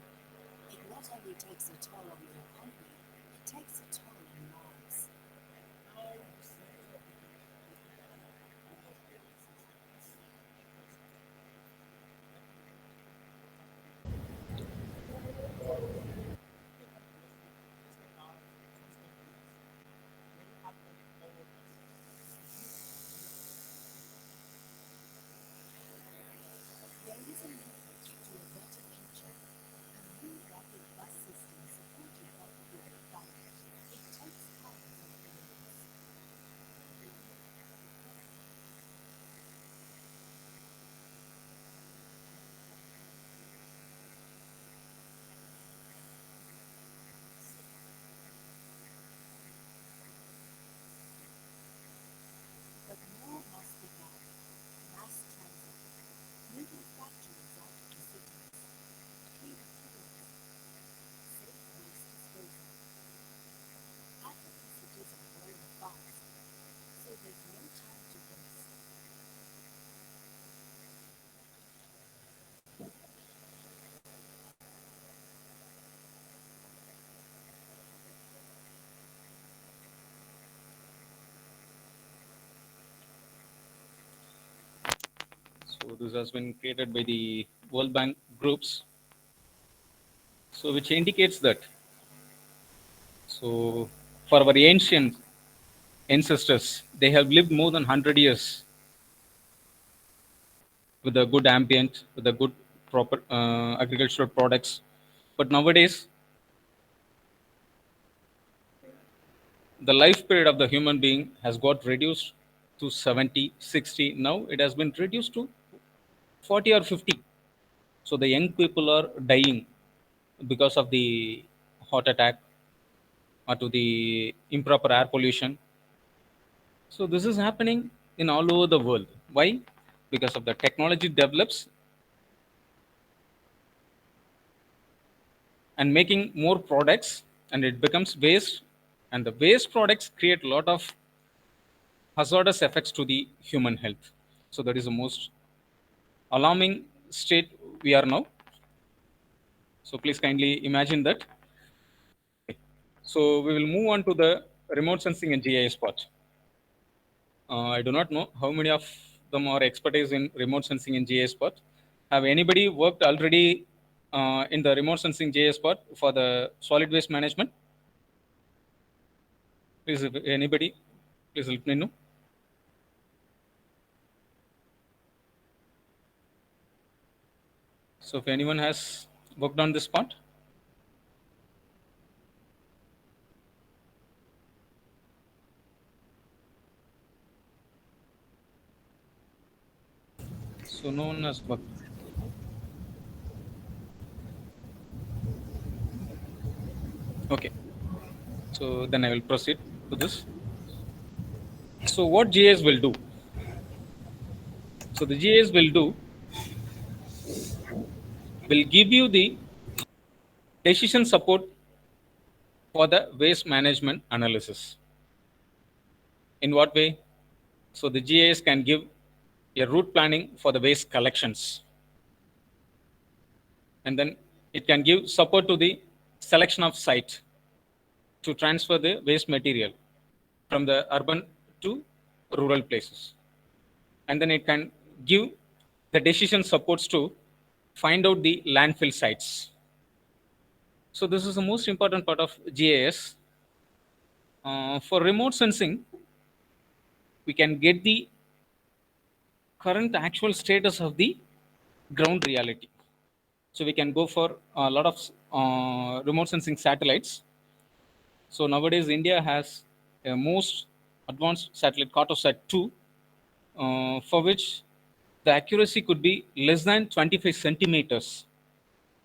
It not only takes a toll on the economy, it takes a toll on lives. There is a movement to a better future. A new rapid bus system supported by the World Bank. It takes cars off the roads. But more must be done. Mass transit, moving factories out of the cities, clean fuels, safe waste disposal. African cities are growing fast, so there's no time to waste. So this has been created by the World Bank groups. So which indicates that. So for our ancient ancestors, they have lived more than 100 years with a good ambient, with a good proper agricultural products. But nowadays, the life period of the human being has got reduced to 70, 60. Now it has been reduced to 40 or 50. So the young people are dying because of the heart attack or to the improper air pollution. So this is happening in all over the world. Why? Because of the technology develops and making more products, and it becomes waste, and the waste products create a lot of hazardous effects to the human health. So that is the most alarming state we are now. So please kindly imagine that. So we will move on to the remote sensing and GIS part. I do not know how many of them are expertise in remote sensing and GIS part. Have anybody worked already in the remote sensing GIS part for the solid waste management? Please, if anybody, please let me know. So if anyone has worked on this part. So no one has worked. Okay. So then I will proceed to this. So what GIS will do? So the GIS will give you the decision support for the waste management analysis. In what way? So the GIS can give a route planning for the waste collections. And then it can give support to the selection of site to transfer the waste material from the urban to rural places. And then it can give the decision supports to find out the landfill sites. So this is the most important part of GIS. For remote sensing, we can get the current actual status of the ground reality. So we can go for a lot of remote sensing satellites. So nowadays India has a most advanced satellite, Cartosat 2, for which the accuracy could be less than 25 centimeters.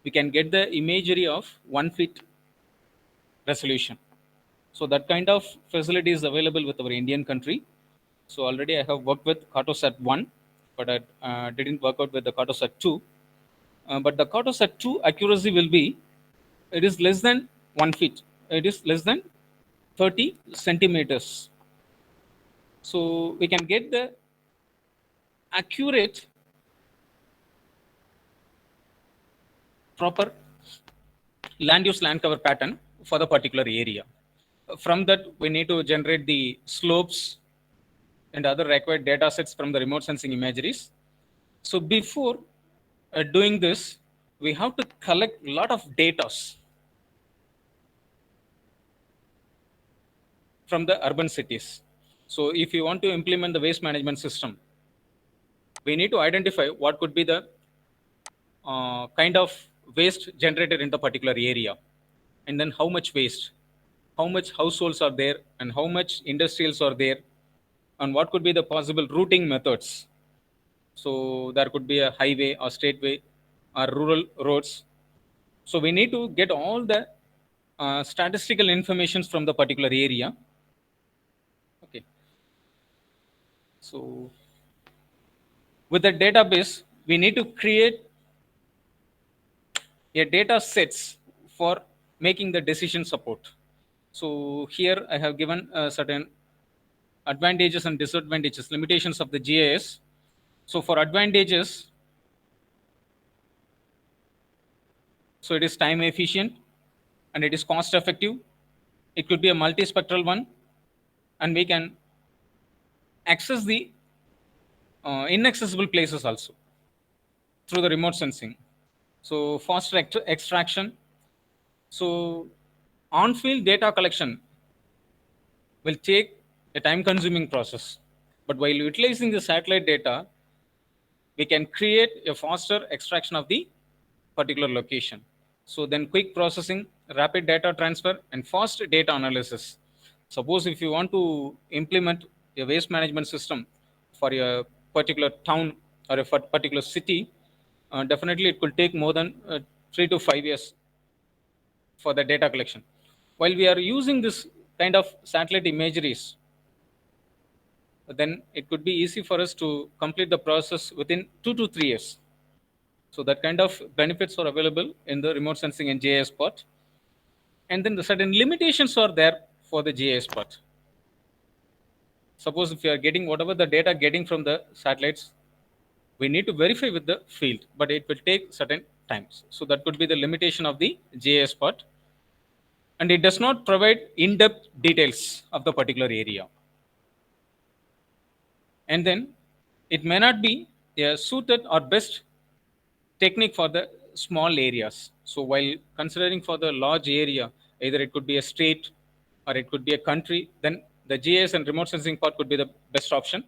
We can get the imagery of 1 feet resolution. So that kind of facility is available with our Indian country. So already I have worked with Cartosat 1, but I didn't work out with the Cartosat 2. But the Cartosat 2 accuracy will be, it is less than 1 feet. It is less than 30 centimeters. So we can get the accurate, proper land use land cover pattern for the particular area. From that, we need to generate the slopes and other required data sets from the remote sensing imageries. So before doing this, we have to collect a lot of data from the urban cities. So if you want to implement the waste management system, we need to identify what could be the kind of waste generated in the particular area, and then how much waste, how much households are there, and how much industrials are there, and what could be the possible routing methods. So there could be a highway or state way or rural roads. So we need to get all the statistical informations from the particular area. Okay. So with the database, we need to create a data sets for making the decision support. So here I have given certain advantages and disadvantages, limitations of the GIS. So for advantages, so it is time efficient and it is cost effective. It could be a multispectral one, and we can access the inaccessible places also through the remote sensing. So faster extraction. So on-field data collection will take a time-consuming process, but while utilizing the satellite data, we can create a faster extraction of the particular location. So then quick processing, rapid data transfer, and fast data analysis. Suppose if you want to implement a waste management system for a particular town or a particular city, definitely it could take more than 3 to 5 years for the data collection. While we are using this kind of satellite imageries, then it could be easy for us to complete the process within 2 to 3 years. So that kind of benefits are available in the remote sensing and GIS part. And then the certain limitations are there for the GIS part. Suppose if you are getting whatever the data getting from the satellites, we need to verify with the field, but it will take certain times. So that could be the limitation of the GIS part. And it does not provide in-depth details of the particular area. And then it may not be a suited or best technique for the small areas. So while considering for the large area, either it could be a state or it could be a country, then the GIS and remote sensing part could be the best option.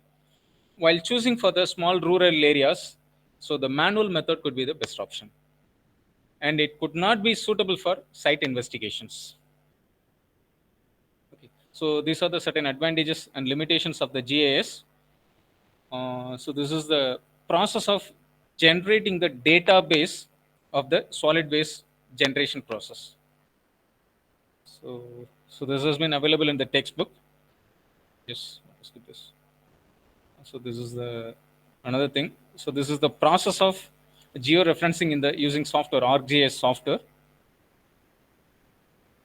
While choosing for the small rural areas, so the manual method could be the best option. And it could not be suitable for site investigations. Okay. So these are the certain advantages and limitations of the GIS. So this is the process of generating the database of the solid waste generation process. So this has been available in the textbook. Yes, let's skip this. So this is the another thing. So this is the process of georeferencing in the using software, ArcGIS software.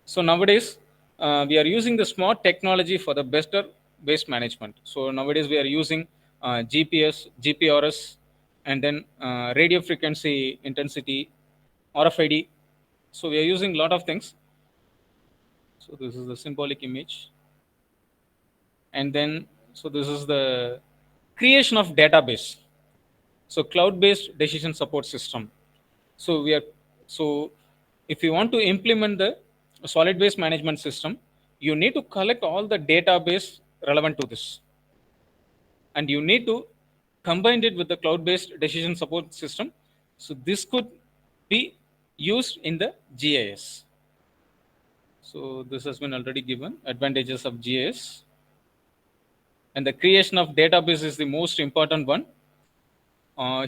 So nowadays we are using the smart technology for the better waste management. So nowadays we are using GPS, GPRS, and then radio frequency intensity, RFID. So we are using a lot of things. So this is the symbolic image. And then, so this is the creation of database. So cloud-based decision support system. So if you want to implement the solid waste management system, you need to collect all the database relevant to this. And you need to combine it with the cloud-based decision support system. So this could be used in the GIS. So this has been already given, advantages of GIS. And the creation of database is the most important one.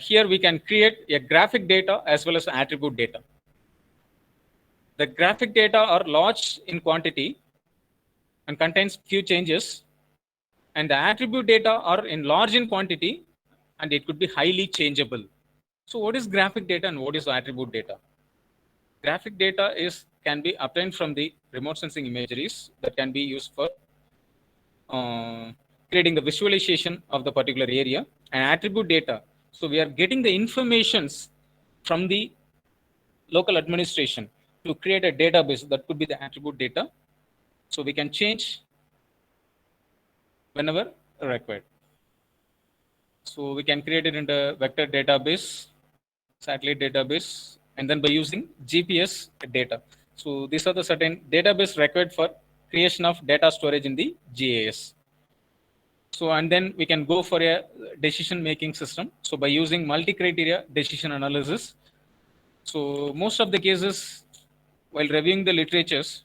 Here we can create a graphic data as well as attribute data. The graphic data are large in quantity and contains few changes, and the attribute data are in large in quantity and it could be highly changeable. So what is graphic data and what is attribute data? Graphic data can be obtained from the remote sensing imageries that can be used for creating the visualization of the particular area. And attribute data, so we are getting the informations from the local administration to create a database that could be the attribute data. So we can change whenever required. So we can create it in the vector database, satellite database, and then by using GPS data. So these are the certain database required for creation of data storage in the GIS. So and then we can go for a decision making system. So by using multi-criteria decision analysis. So most of the cases, while reviewing the literatures,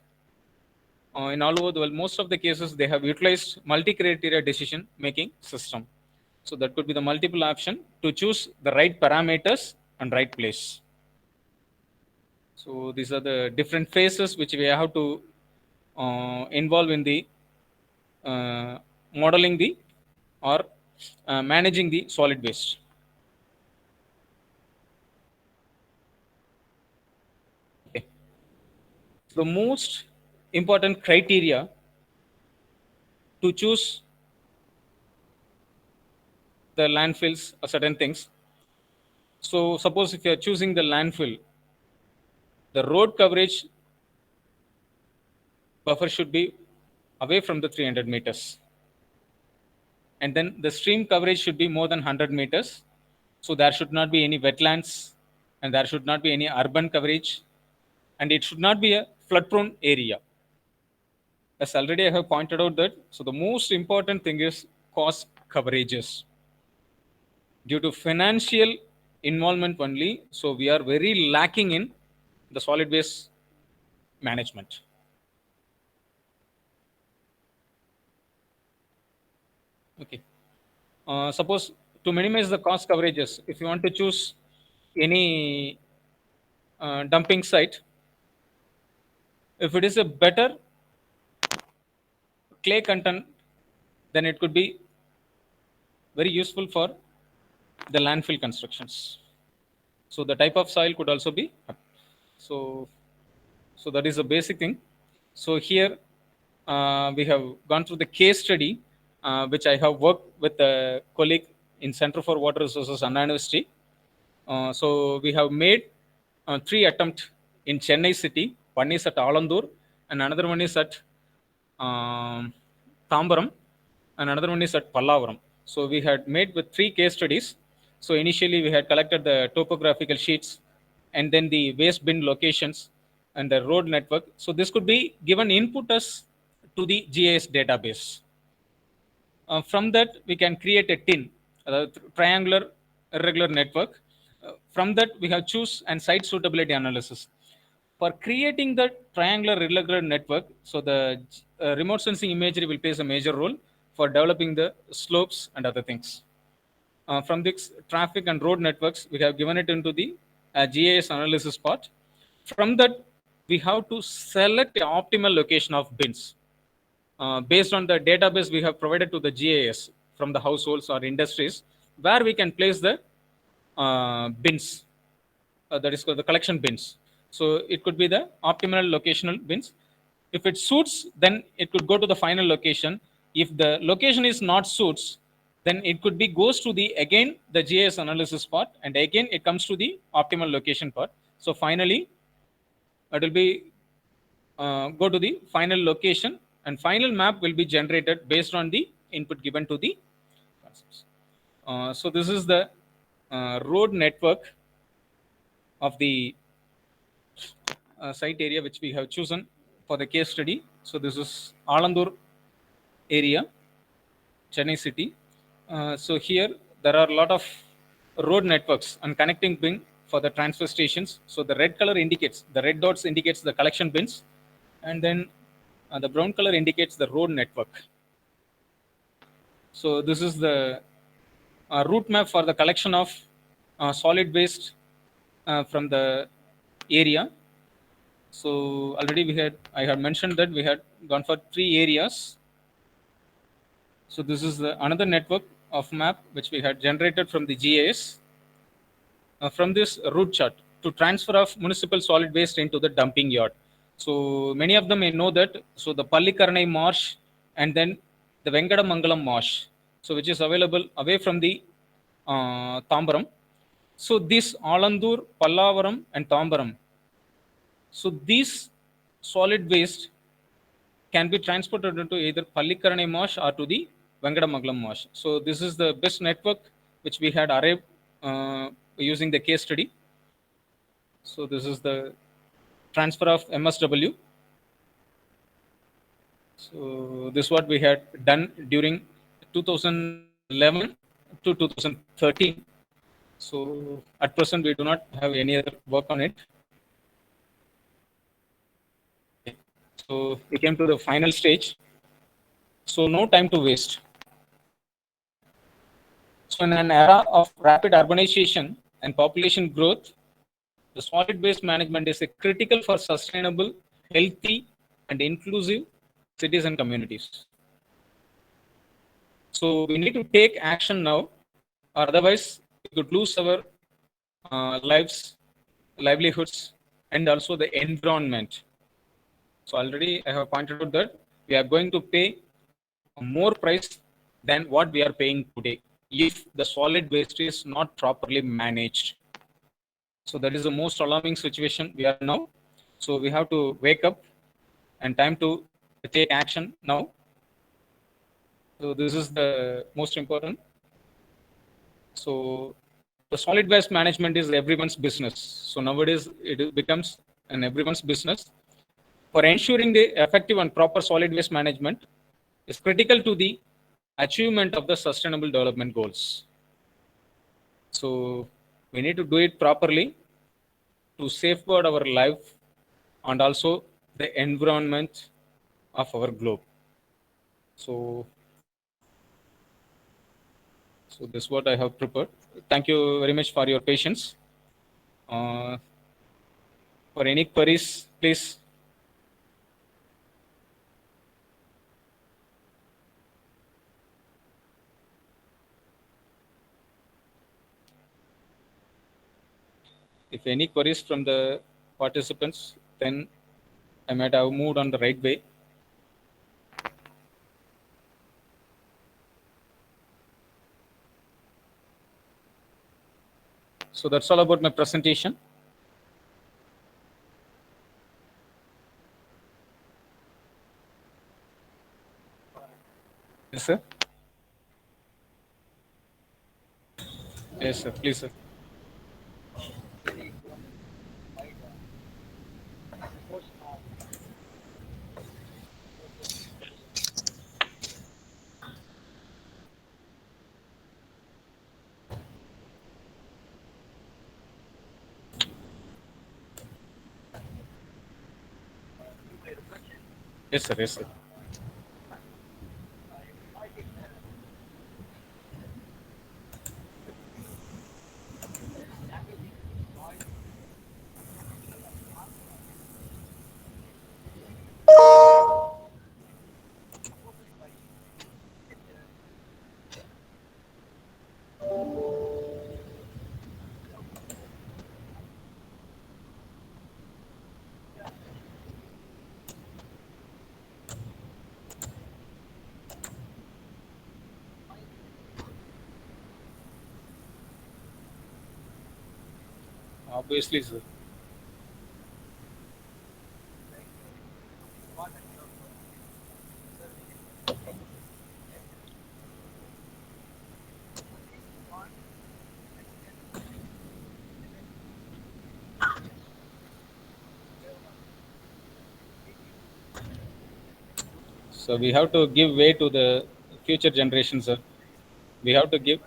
in all over the world, most of the cases they have utilized multi-criteria decision making system. So that could be the multiple option to choose the right parameters and right place. So these are the different phases which we have to involve in the modeling the or managing the solid waste. Okay. The most important criteria to choose the landfills or certain things. So suppose if you are choosing the landfill, the road coverage buffer should be away from the 300 meters. And then the stream coverage should be more than 100 meters. So there should not be any wetlands and there should not be any urban coverage. And it should not be a flood prone area. As already I have pointed out that, so the most important thing is cost coverages. Due to financial involvement only, so we are very lacking in the solid waste management. Okay. Suppose to minimize the cost coverages, if you want to choose any dumping site, if it is a better clay content, then it could be very useful for the landfill constructions. So the type of soil could also be so. So that is a basic thing. So here we have gone through the case study, which I have worked with a colleague in Center for Water Resources, Anna University. So we have made 3 attempts in Chennai city. One is at Alandur, and another one is at Tambaram, and another one is at Pallavaram. So we had made with 3 case studies. So initially we had collected the topographical sheets, and then the waste bin locations and the road network. So this could be given input as to the GIS database. From that, we can create a tin, triangular irregular network. From that, we have choose and site suitability analysis. For creating the triangular irregular network, so the remote sensing imagery will plays a major role for developing the slopes and other things. From this traffic and road networks, we have given it into the GIS analysis part. From that, we have to select the optimal location of bins. Based on the database we have provided to the GIS from the households or industries, where we can place the bins, that is called the collection bins. So it could be the optimal locational bins. If it suits, then it could go to the final location. If the location is not suits, then it could be goes to the again the GIS analysis part, and again it comes to the optimal location part. So finally, it will be go to the final location, and final map will be generated based on the input given to the concepts. So this is the road network of the site area which we have chosen for the case study. So this is Alandur area, Chennai city. So here there are a lot of road networks and connecting bin for the transfer stations. So the red color indicates, the red dots indicates the collection bins, and then the brown color indicates the road network. So this is the route map for the collection of solid waste from the area. So already I had mentioned that we had gone for 3 areas. So this is another network of map which we had generated from the GIS. From this route chart to transfer of municipal solid waste into the dumping yard. So many of them may know that. So the Pallikaranai marsh and then the Venkadamangalam marsh, so which is available away from the Tambaram. So this Alandur, Pallavaram, and Tambaram. So these solid waste can be transported into either Pallikaranai marsh or to the Venkadamangalam marsh. So this is the best network which we had arrived using the case study. So this is the transfer of MSW. So this is what we had done during 2011 to 2013. So at present we do not have any other work on it. So we came to the final stage. So no time to waste. So in an era of rapid urbanization and population growth, the solid waste management is critical for sustainable, healthy, and inclusive cities and communities. So we need to take action now, or otherwise we could lose our livelihoods, and also the environment. So already I have pointed out that we are going to pay more price than what we are paying today if the solid waste is not properly managed. So that is the most alarming situation we are now. So we have to wake up and time to take action now. So this is the most important. So the solid waste management is everyone's business. So nowadays it becomes an everyone's business. For ensuring the effective and proper solid waste management is critical to the achievement of the sustainable development goals. So we need to do it properly to safeguard our life and also the environment of our globe. So So this is what I have prepared. Thank you very much for your patience. For any queries, please. If any queries from the participants, then I might have moved on the right way. So that's all about my presentation. Yes, sir. Yes, sir. Please, sir. Yes, sir. Yes, sir. Obviously, sir. So we have to give way to the future generations, sir. We have to give.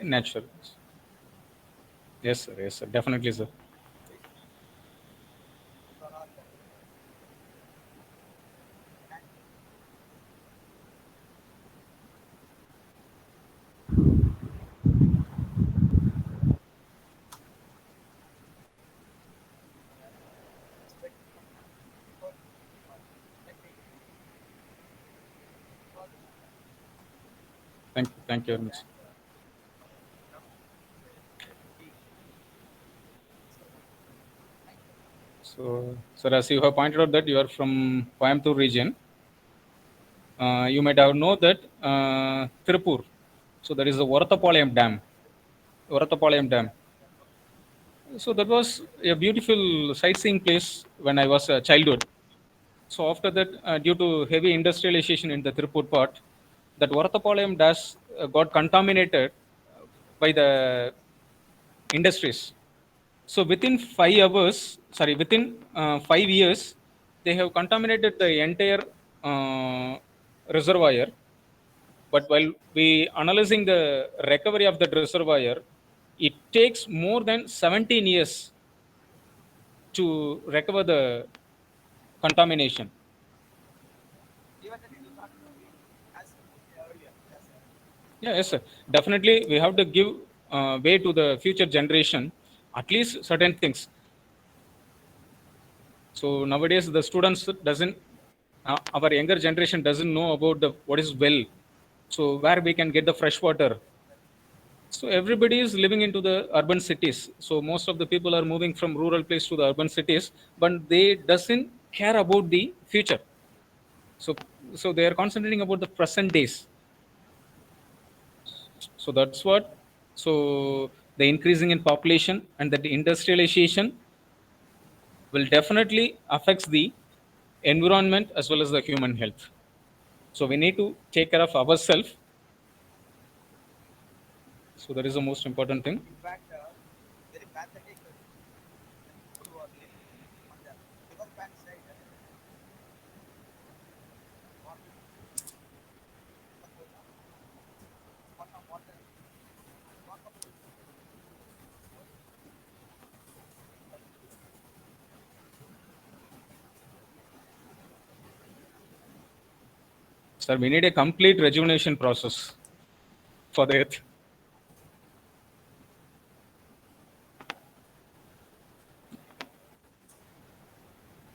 Natural. Yes, sir. Yes, sir. Definitely, sir. Thank you. Thank you very much. So, sir, as you have pointed out that you are from Coimbatore region, you might have know that Tirupur. So there is a Varathapalayam Dam. Varathapalayam Dam. So that was a beautiful sightseeing place when I was a childhood. So after that, due to heavy industrialization in the Tirupur part, that Varathapalayam dash got contaminated by the industries. So within 5 hours, sorry, within 5 years, they have contaminated the entire reservoir. But while we analyzing the recovery of that reservoir, it takes more than 17 years to recover the contamination. Yeah, yes, sir. Definitely, we have to give way to the future generation, at least certain things. So nowadays, the students doesn't, our younger generation doesn't know about the what is well. So where we can get the fresh water. So everybody is living into the urban cities. So most of the people are moving from rural place to the urban cities, but they doesn't care about the future. So so they are concentrating about the present days. So that's what. So the increasing in population and that industrialization will definitely affects the environment as well as the human health. So we need to take care of ourselves. So that is the most important thing. In fact, very pathetic people who are living on the river bank side. Water. Sir, we need a complete rejuvenation process for the earth.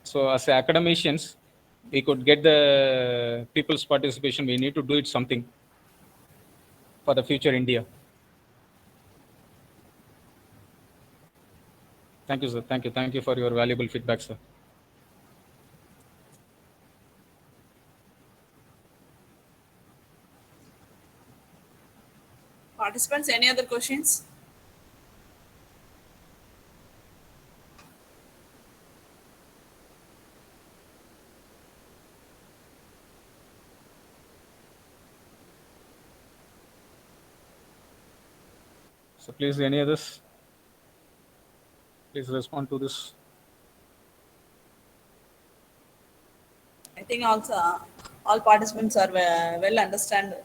So as academicians, we could get the people's participation. We need to do it something for the future India. Thank you, sir. Thank you. Thank you for your valuable feedback, sir. Participants, any other questions? So please, any others? Please respond to this. I think also all participants are well understand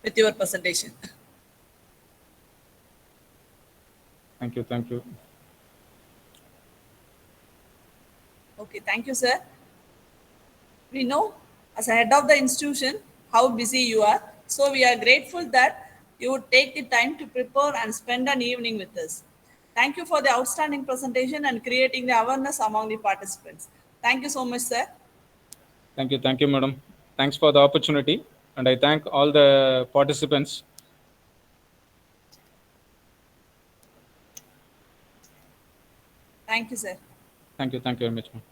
with your presentation. Thank you. Thank you. Okay, thank you, sir. We know as a head of the institution how busy you are, so we are grateful that you would take the time to prepare and spend an evening with us. Thank you for the outstanding presentation and creating the awareness among the participants. Thank you so much, sir. Thank you. Thank you, madam. Thanks for the opportunity. And I thank all the participants. Thank you, sir. Thank you. Thank you very much, ma'am.